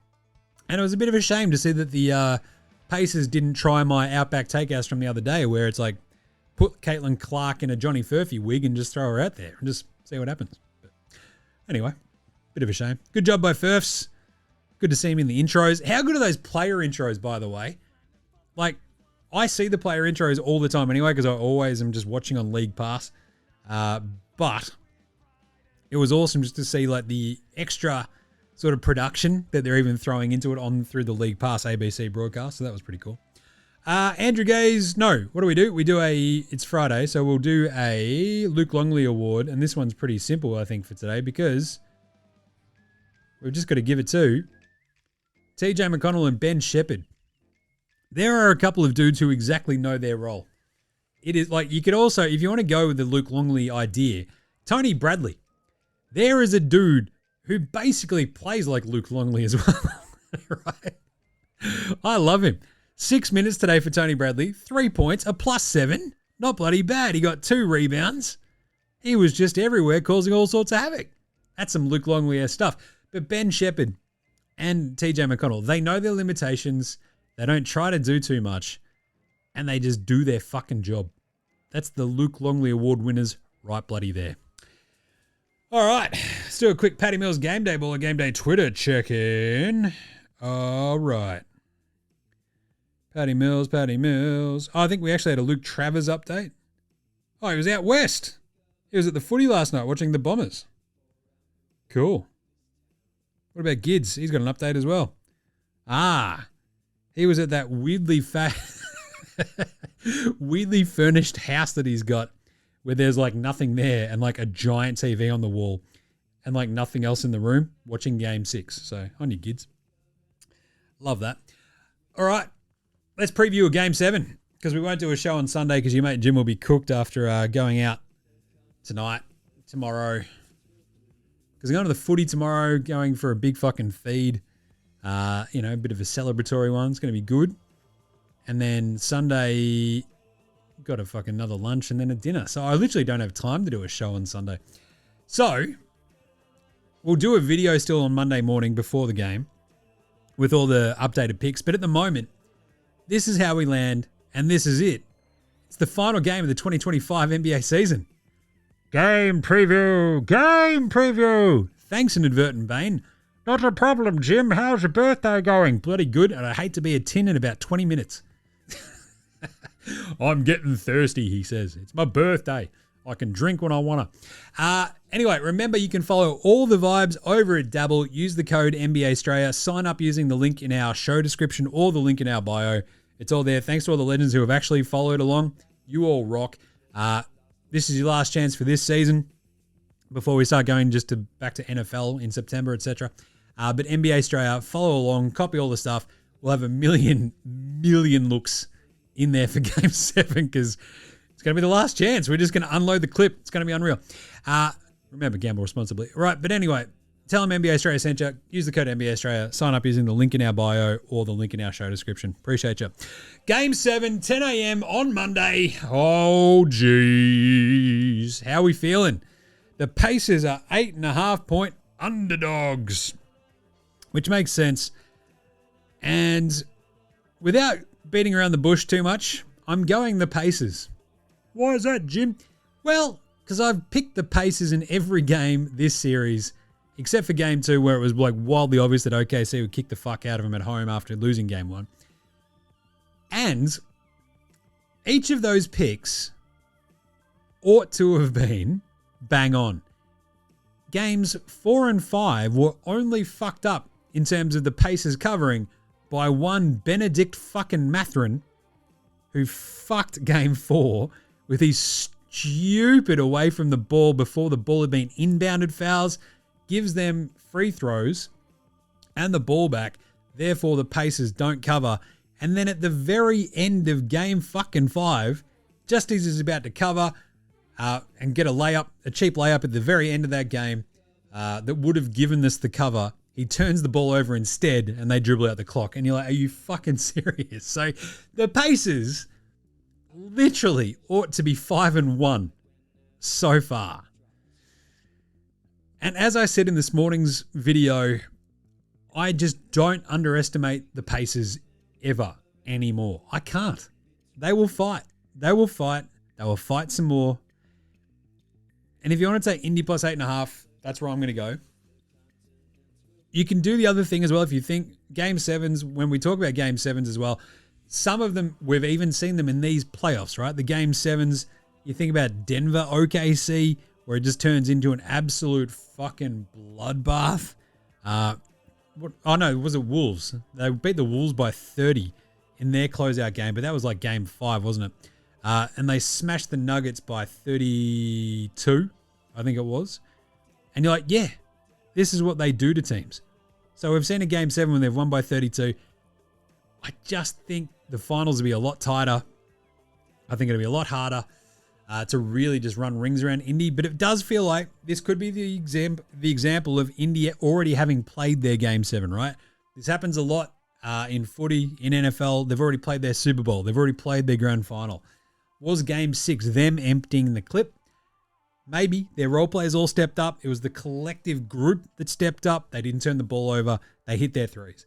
And it was a bit of a shame to see that the Pacers didn't try my Outback Takehouse from the other day, where it's like, put Caitlin Clark in a Johnny FURPHY wig and just throw her out there and just see what happens. But anyway, bit of a shame. Good job by Furfs. Good to see him in the intros. How good are those player intros, by the way? Like, I see the player intros all the time anyway, because I always am just watching on League Pass. But it was awesome just to see like the extra sort of production that they're even throwing into it on through the League Pass ABC broadcast. So that was pretty cool. Andrew Gaze, no. What do? We do it's Friday, so we'll do a Luke Longley award. And this one's pretty simple, I think, for today, because we've just got to give it to TJ McConnell and Ben Shepherd. There are a couple of dudes who exactly know their role. It is like, you could also, if you want to go with the Luke Longley idea, Tony Bradley. There is a dude who basically plays like Luke Longley as well. Right? I love him. 6 minutes today for Tony Bradley. 3 points, a +7. Not bloody bad. He got 2 rebounds. He was just everywhere causing all sorts of havoc. That's some Luke Longley stuff. But Ben Shepherd and TJ McConnell, they know their limitations. They don't try to do too much. And they just do their fucking job. That's the Luke Longley Award winners right bloody there. All right. Let's do a quick Patty Mills Game Day Baller Game Day Twitter check-in. All right. Patty Mills. Oh, I think we actually had a Luke Travers update. Oh, he was out west. He was at the footy last night watching the Bombers. Cool. What about Gids? He's got an update as well. He was at that weirdly furnished house that he's got, where there's like nothing there and like a giant TV on the wall and like nothing else in the room, watching Game 6. So on your Gids. Love that. All right. Let's preview a Game 7, because we won't do a show on Sunday because your mate Jim will be cooked after going out tonight, tomorrow. Because going to the footy tomorrow, going for a big fucking feed, a bit of a celebratory one. It's going to be good. And then Sunday, got a fucking another lunch and then a dinner. So I literally don't have time to do a show on Sunday. So we'll do a video still on Monday morning before the game with all the updated picks. But at the moment, this is how we land, and this is it. It's the final game of the 2025 NBA season. Game preview. Thanks, Inadvertent Bane. Not a problem, Jim. How's your birthday going? Bloody good, and I hate to be a tin in about 20 minutes. I'm getting thirsty, he says. It's my birthday. I can drink when I want to. Anyway, remember you can follow all the vibes over at Dabble. Use the code NBA Straya. Sign up using the link in our show description or the link in our bio. It's all there. Thanks to all the legends who have actually followed along. You all rock. This is your last chance for this season before we start going back to NFL in September, etc. But NBA Straya, follow along, copy all the stuff. We'll have a million looks in there for Game 7 because it's going to be the last chance. We're just going to unload the clip. It's going to be unreal. Remember, gamble responsibly. Right, but anyway, tell them NBA Australia sent you. Use the code NBA Australia. Sign up using the link in our bio or the link in our show description. Appreciate you. Game 7, 10 a.m. on Monday. Oh, geez. How are we feeling? The Pacers are 8.5-point underdogs, which makes sense. And without beating around the bush too much, I'm going the Pacers. Why is that, Jim? Well, because I've picked the Pacers in every game this series, except for Game 2, where it was like wildly obvious that OKC would kick the fuck out of them at home after losing Game 1. And each of those picks ought to have been bang on. Games 4 and 5 were only fucked up in terms of the Pacers covering by one Benedict fucking Mathurin, who fucked Game 4 with his stupid away from the ball before the ball had been inbounded fouls, gives them free throws and the ball back. Therefore, the Pacers don't cover. And then at the very end of Game fucking 5, just as he's about to cover and get a cheap layup at the very end of that game that would have given us the cover He turns the ball over instead and they dribble out the clock. And you're like, are you fucking serious? So the Pacers literally ought to be 5-1 so far. And as I said in this morning's video, I just don't underestimate the Pacers ever anymore. I can't. They will fight. They will fight. They will fight some more. And if you want to take Indy plus 8.5, that's where I'm going to go. You can do the other thing as well. If you think Game 7s, when we talk about Game 7s as well, some of them, we've even seen them in these playoffs, right? The Game 7s, you think about Denver OKC, where it just turns into an absolute fucking bloodbath. Was it Wolves? They beat the Wolves by 30 in their closeout game, but that was like Game 5, wasn't it? And they smashed the Nuggets by 32, I think it was. And you're like, yeah, this is what they do to teams. So we've seen a Game 7 when they've won by 32. I just think the finals will be a lot tighter. I think it'll be a lot harder to really just run rings around Indy. But it does feel like this could be the example of Indy already having played their Game 7, right? This happens a lot in footy, in NFL. They've already played their Super Bowl. They've already played their grand final. Was Game 6 them emptying the clip? Maybe their role players all stepped up. It was the collective group that stepped up. They didn't turn the ball over. They hit their threes.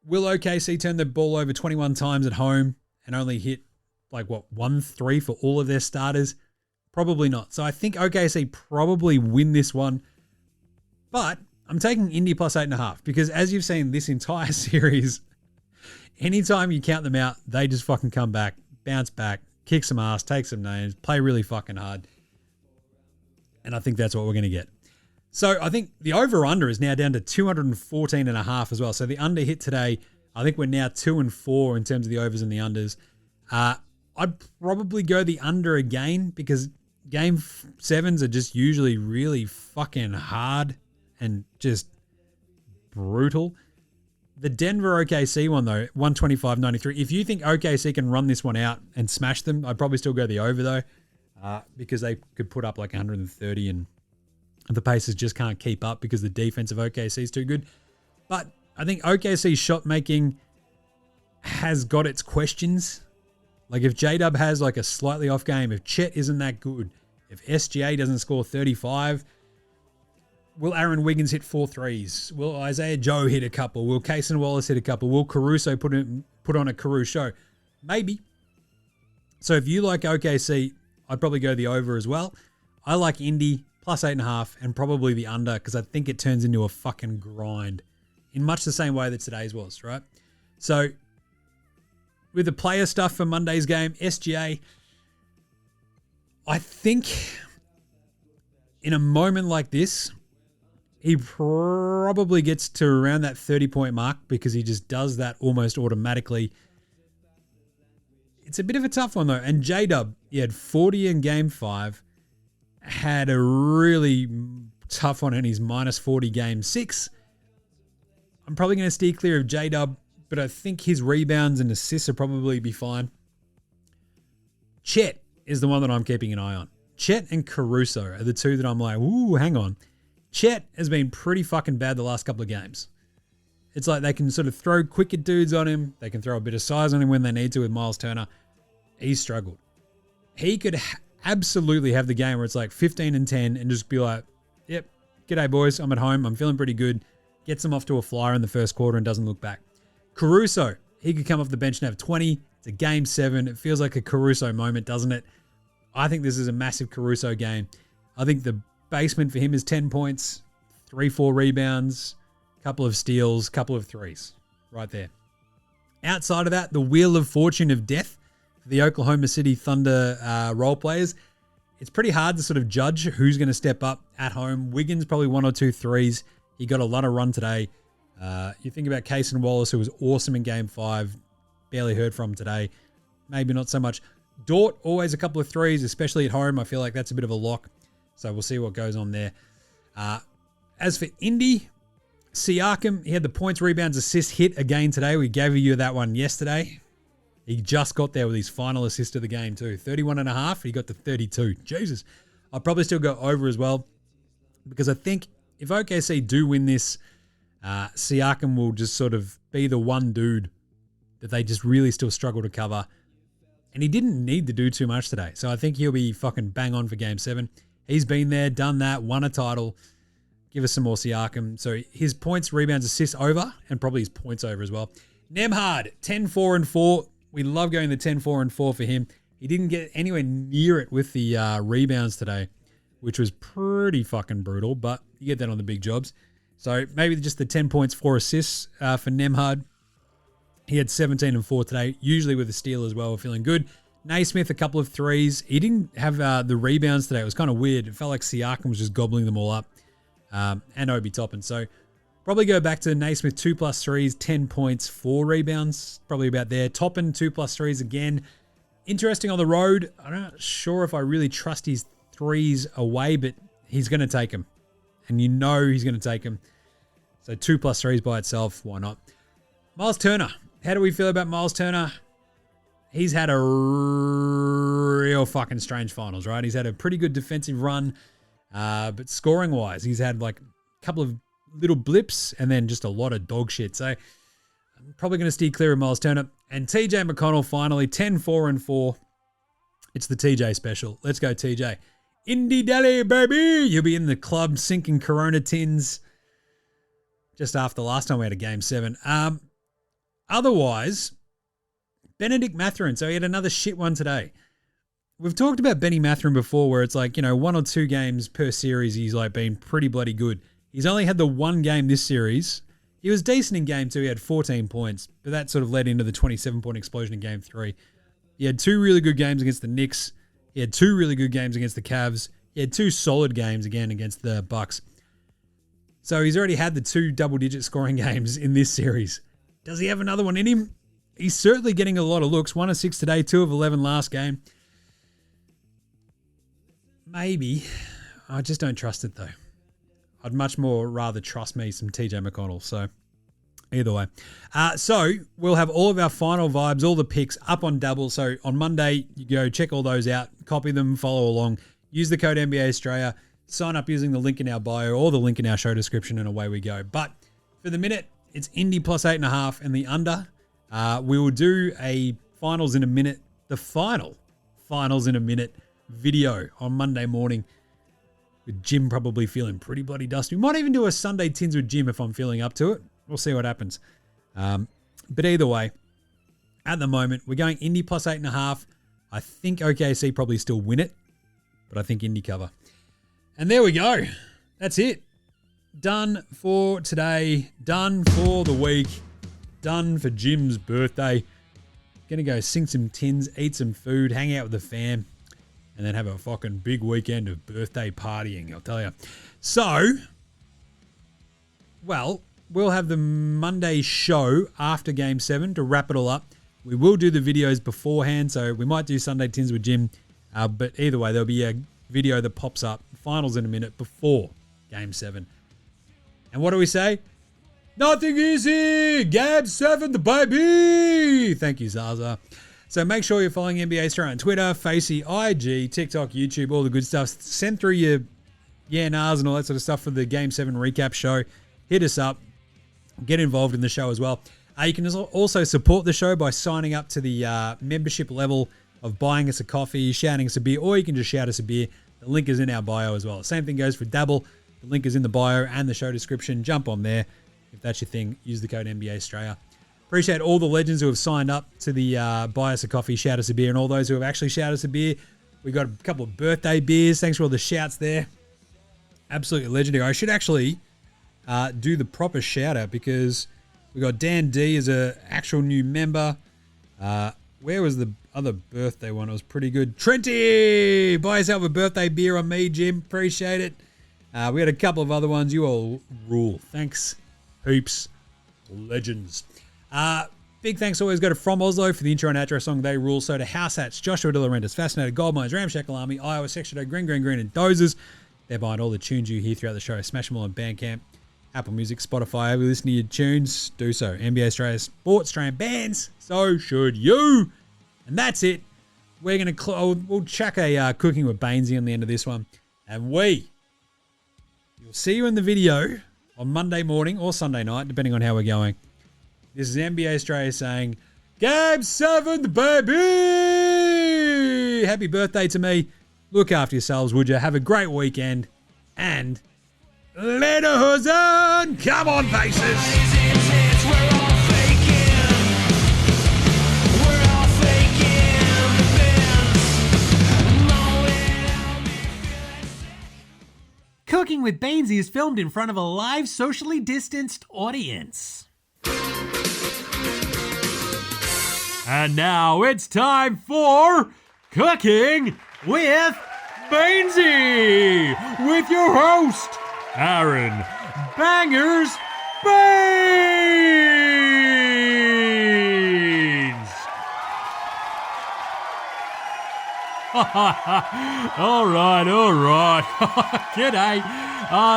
Will OKC turn the ball over 21 times at home and only hit 1 3 for all of their starters? Probably not. So I think OKC probably win this one. But I'm taking Indy plus 8.5 because as you've seen this entire series, anytime you count them out, they just fucking come back, bounce back, kick some ass, take some names, play really fucking hard. And I think that's what we're going to get. So I think the over-under is now down to 214.5 as well. So the under hit today. I think we're now 2-4 in terms of the overs and the unders. I'd probably go the under again because Game 7s are just usually really fucking hard and just brutal. The Denver OKC one though, 125.93. If you think OKC can run this one out and smash them, I'd probably still go the over though. Because they could put up like 130 and the Pacers just can't keep up because the defense of OKC is too good. But I think OKC's shot making has got its questions. Like if J-Dub has like a slightly off game, if Chet isn't that good, if SGA doesn't score 35, will Aaron Wiggins hit 4 threes? Will Isaiah Joe hit a couple? Will Kaysen Wallace hit a couple? Will Caruso put on a Caruso show? Maybe. So if you like OKC, I'd probably go the over as well. I like Indy plus 8.5 and probably the under because I think it turns into a fucking grind in much the same way that today's was, right? So with the player stuff for Monday's game, SGA, I think in a moment like this, he probably gets to around that 30-point mark because he just does that almost automatically. It's a bit of a tough one though. And J-Dub, he had 40 in Game 5, had a really tough one in his minus 40 Game 6. I'm probably going to steer clear of J-Dub, but I think his rebounds and assists will probably be fine. Chet is the one that I'm keeping an eye on. Chet and Caruso are the two that I'm like, ooh, hang on. Chet has been pretty fucking bad the last couple of games. It's like they can sort of throw quicker dudes on him. They can throw a bit of size on him when they need to with Miles Turner. He's struggled. He could absolutely have the game where it's like 15 and 10 and just be like, yep, g'day boys, I'm at home. I'm feeling pretty good. Gets them off to a flyer in the first quarter and doesn't look back. Caruso, he could come off the bench and have 20. It's a Game 7. It feels like a Caruso moment, doesn't it? I think this is a massive Caruso game. I think the basement for him is 10 points, 3-4 rebounds, couple of steals, couple of threes. Right there. Outside of that, the Wheel of Fortune of Death for the Oklahoma City Thunder role players. It's pretty hard to sort of judge who's going to step up at home. Wiggins probably 1 or 2 threes. He got a lot of run today. You think about Kaysen Wallace, who was awesome in Game 5. Barely heard from today. Maybe not so much. Dort, always a couple of threes, especially at home. I feel like that's a bit of a lock. So we'll see what goes on there. As for Indy, Siakam, he had the points, rebounds, assists hit again today. We gave you that one yesterday. He just got there with his final assist of the game too. 31.5. He got to 32. Jesus. I'll probably still go over as well because I think if OKC do win this, Siakam will just sort of be the one dude that they just really still struggle to cover. And he didn't need to do too much today. So I think he'll be fucking bang on for Game 7. He's been there, done that, won a title. Give us some more Siakam. So his points, rebounds, assists over, and probably his points over as well. Nemhard, 10-4-4. We love going the 10-4-4 for him. He didn't get anywhere near it with the rebounds today, which was pretty fucking brutal, but you get that on the big jobs. So maybe just the 10 points, 4 assists for Nemhard. He had 17 and 4 today, usually with a steal as well. We're feeling good. Naismith, a couple of threes. He didn't have the rebounds today. It was kind of weird. It felt like Siakam was just gobbling them all up. And Obi Toppin. So probably go back to Naismith, 2+ threes, 10 points, 4 rebounds. Probably about there. Toppin, 2+ threes again. Interesting on the road. I'm not sure if I really trust his threes away, but he's going to take them. And you know he's going to take them. So 2+ threes by itself. Why not? Miles Turner. How do we feel about Miles Turner? He's had a real fucking strange finals, right? He's had a pretty good defensive run, but scoring-wise, he's had like a couple of little blips and then just a lot of dog shit. So I'm probably going to steer clear of Miles Turner. And TJ McConnell finally, 10-4-4. It's the TJ special. Let's go, TJ. Indy Delhi, baby! You'll be in the club sinking Corona tins just after last time we had a Game 7. Otherwise, Benedict Mathurin. So he had another shit one today. We've talked about Benny Mathurin before where it's like, 1 or 2 games per series he's like been pretty bloody good. He's only had the one game this series. He was decent in Game 2. He had 14 points, but that sort of led into the 27-point explosion in Game 3. He had 2 really good games against the Knicks. He had 2 really good games against the Cavs. He had 2 solid games again against the Bucks. So he's already had the 2 double-digit scoring games in this series. Does he have another one in him? He's certainly getting a lot of looks. 1 of 6 today, 2 of 11 last game. Maybe. I just don't trust it, though. I'd much more rather trust me some TJ McConnell. So, either way. So, we'll have all of our final vibes, all the picks up on Double. So, on Monday, you go check all those out, copy them, follow along. Use the code NBA Straya. Sign up using the link in our bio or the link in our show description, and away we go. But for the minute, it's Indy plus 8.5 and the under. We will do a finals in a minute, the finals in a minute video on Monday morning with Jim probably feeling pretty bloody dusty. We might even do a Sunday tins with Jim if I'm feeling up to it. We'll see what happens. But either way, at the moment, we're going Indy plus 8.5. I think OKC probably still win it, but I think Indy cover. And there we go. That's it. Done for today. Done for the week. Done for Jim's birthday. Gonna go sing some tins, eat some food, hang out with the fam, and then have a fucking big weekend of birthday partying, I'll tell you. So, well, we'll have the Monday show after Game 7 to wrap it all up. We will do the videos beforehand, so we might do Sunday tins with Jim, but either way, there'll be a video that pops up, finals in a minute, before Game 7. And what do we say? Nothing easy! Game 7, the baby! Thank you, Zaza. So make sure you're following NBA Straya on Twitter, Facey, IG, TikTok, YouTube, all the good stuff. Send through your nahs and all that sort of stuff for the Game 7 recap show. Hit us up. Get involved in the show as well. You can also support the show by signing up to the membership level of buying us a coffee, shouting us a beer, or you can just shout us a beer. The link is in our bio as well. Same thing goes for Dabble. The link is in the bio and the show description. Jump on there. If that's your thing, use the code NBA Straya. Appreciate all the legends who have signed up to the buy us a coffee, shout us a beer, and all those who have actually shouted us a beer. We got a couple of birthday beers. Thanks for all the shouts there. Absolutely legendary. I should actually do the proper shout out because we got Dan D as an actual new member. Where was the other birthday one? It was pretty good. Trenty! Buy yourself a birthday beer on me, Jim. Appreciate it. We had a couple of other ones. You all rule. Thanks, heaps. Legends. Big thanks always go to From Oslo for the intro and outro song They Rule. So to House Hats, Joshua De Laurentiis, Fascinated, Goldmines, Ramshackle Army, Iowa, Section Green, and Dozers. They're behind all the tunes you hear throughout the show. Smash them all on Bandcamp, Apple Music, Spotify. If you listen to your tunes, do so. NBA Australia Sports, Australian bands. So should you. And that's it. We're going to we'll chuck a Cooking with Bainesy on the end of this one. And you'll see you in the video on Monday morning or Sunday night, depending on how we're going. This is NBA Australia saying, Game 7, baby! Happy birthday to me. Look after yourselves, would you? Have a great weekend. And let a hose on! Come on, faces! Cooking with Beansy is filmed in front of a live, socially distanced audience. And now it's time for Cooking with Beansy, with your host, Aaron Bangers Baines. all right. G'day.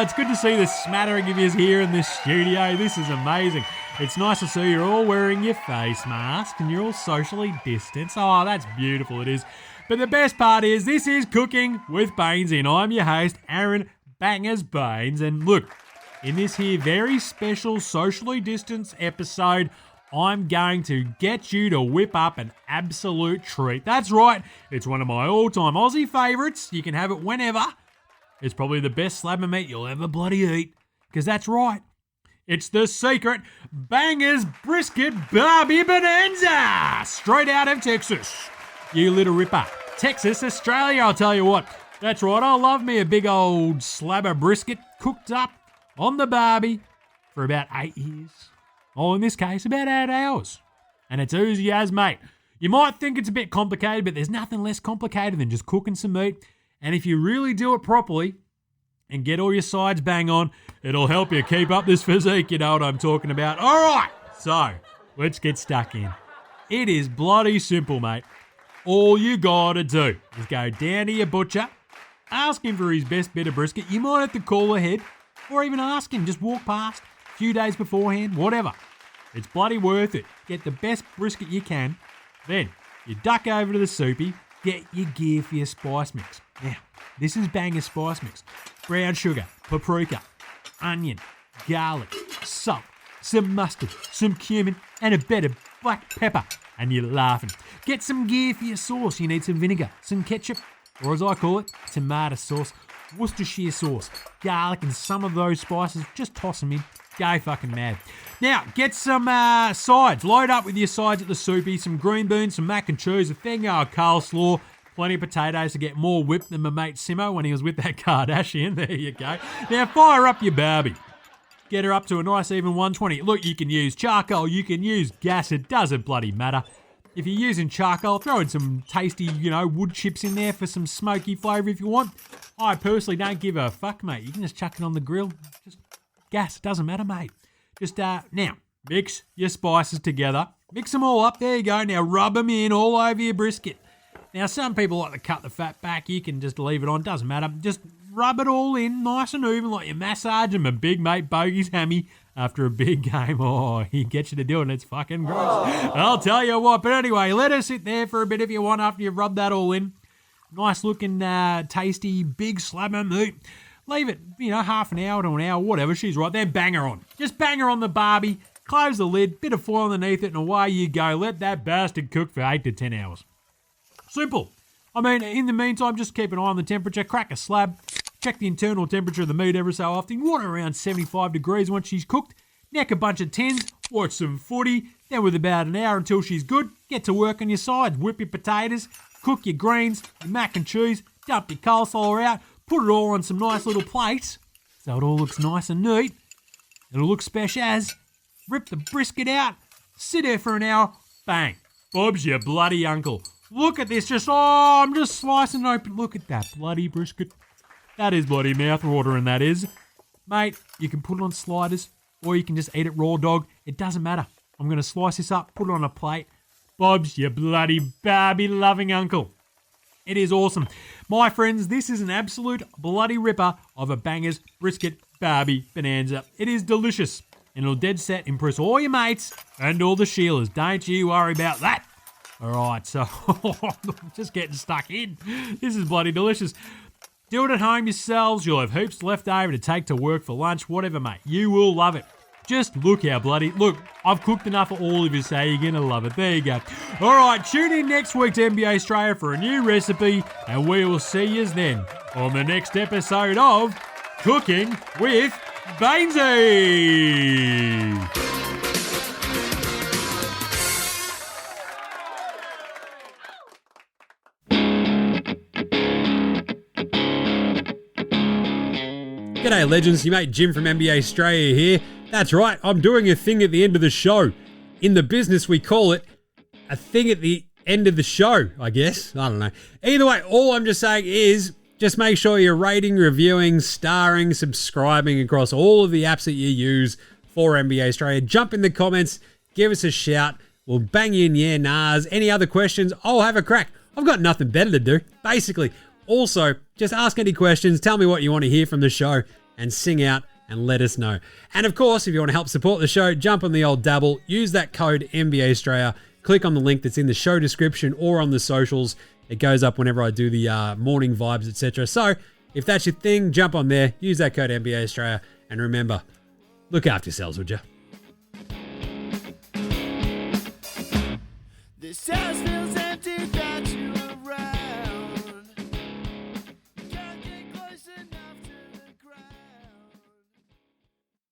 It's good to see the smattering of yous here in this studio. This is amazing. It's nice to see you're all wearing your face mask and you're all socially distanced. Oh, that's beautiful, it is. But the best part is this is Cooking with Bainesy, and I'm your host, Aaron Bangers Baines. And look, in this here very special socially distanced episode, I'm going to get you to whip up an absolute treat. That's right, it's one of my all-time Aussie favourites. You can have it whenever. It's probably the best slab of meat you'll ever bloody eat. Because that's right, it's the secret Bangers Brisket Barbie Bonanza, straight out of Texas. You little ripper. Texas, Australia, I'll tell you what. That's right, I love me a big old slab of brisket cooked up on the barbie for about 8 years. Or in this case, about 8 hours. And it's easy as, mate. You might think it's a bit complicated, but there's nothing less complicated than just cooking some meat. And if you really do it properly and get all your sides bang on, it'll help you keep up this physique, you know what I'm talking about. All right, so let's get stuck in. It is bloody simple, mate. All you gotta do is go down to your butcher, ask him for his best bit of brisket. You might have to call ahead or even ask him, just walk past a few days beforehand, whatever. It's bloody worth it. Get the best brisket you can. Then you duck over to the soupy, get your gear for your spice mix. Now, this is Bangers spice mix. Brown sugar, paprika, onion, garlic, salt, some mustard, some cumin, and a bit of black pepper. And you're laughing. Get some gear for your sauce. You need some vinegar, some ketchup, or as I call it, tomato sauce, Worcestershire sauce, garlic, and some of those spices. Just toss them in. Go fucking mad. Now, get some sides. Load up with your sides at the soupy. Some green beans, some mac and cheese, a thing of coleslaw, plenty of potatoes to get more whipped than my mate Simo when he was with that Kardashian. There you go. Now, fire up your barbie. Get her up to a nice even 120. Look, you can use charcoal, you can use gas. It doesn't bloody matter. If you're using charcoal, throw in some tasty, wood chips in there for some smoky flavour if you want. I personally don't give a fuck, mate. You can just chuck it on the grill. Just gas, doesn't matter, mate. Just, now, mix your spices together. Mix them all up. There you go. Now rub them in all over your brisket. Now, some people like to cut the fat back. You can just leave it on. Doesn't matter. Just rub it all in nice and even like you're massaging my big mate Bogey's hammy after a big game. Oh, he gets you to do it and it's fucking gross. I'll tell you what. But anyway, let her sit there for a bit if you want after you've rubbed that all in. Nice looking, tasty, big slab of meat. Leave it, half an hour to an hour, whatever. She's right. Then bang her on. Just bang her on the barbie. Close the lid, bit of foil underneath it, and away you go. Let that bastard cook for 8 to 10 hours. Simple. I mean, in the meantime, just keep an eye on the temperature. Crack a slab. Check the internal temperature of the meat every so often. You want it around 75 degrees once she's cooked. Neck a bunch of tens. Watch some footy. Then with about an hour until she's good, get to work on your sides. Whip your potatoes. Cook your greens, your mac and cheese. Dump your coleslaw out. Put it all on some nice little plates so it all looks nice and neat. It'll look special as. Rip the brisket out. Sit there for an hour. Bang. Bob's your bloody uncle. Look at this. I'm just slicing it open. Look at that bloody brisket. That is bloody mouth-watering, that is. Mate, you can put it on sliders or you can just eat it raw dog. It doesn't matter. I'm going to slice this up, put it on a plate. Bob's your bloody Barbie-loving uncle. It is awesome. My friends, this is an absolute bloody ripper of a Bangers Brisket Barbie Bonanza. It is delicious and it'll dead set impress all your mates and all the Sheilas. Don't you worry about that. All right, so just getting stuck in. This is bloody delicious. Do it at home yourselves. You'll have heaps left over to take to work for lunch, whatever, mate. You will love it. Just look how bloody... Look, I've cooked enough for all of you, so you're going to love it. There you go. All right, tune in next week to NBA Straya for a new recipe, and we will see yous then on the next episode of Cooking with Bainsy. G'day legends, your mate Jim from NBA Australia here. That's right, I'm doing a thing at the end of the show. In the business we call it a thing at the end of the show, I guess. I don't know. Either way, all I'm just saying is just make sure you're rating, reviewing, starring, subscribing across all of the apps that you use for NBA Australia. Jump in the comments, give us a shout. We'll bang you in yeah, nahs. Any other questions? I'll have a crack. I've got nothing better to do, basically. Also, just ask any questions, tell me what you want to hear from the show, and sing out and let us know. And of course, if you want to help support the show, jump on the old dabble, use that code NBA Australia, click on the link that's in the show description or on the socials. It goes up whenever I do the morning vibes, etc. So if that's your thing, jump on there, use that code NBA Australia, and remember, look after yourselves, would you? This house feels empty without you.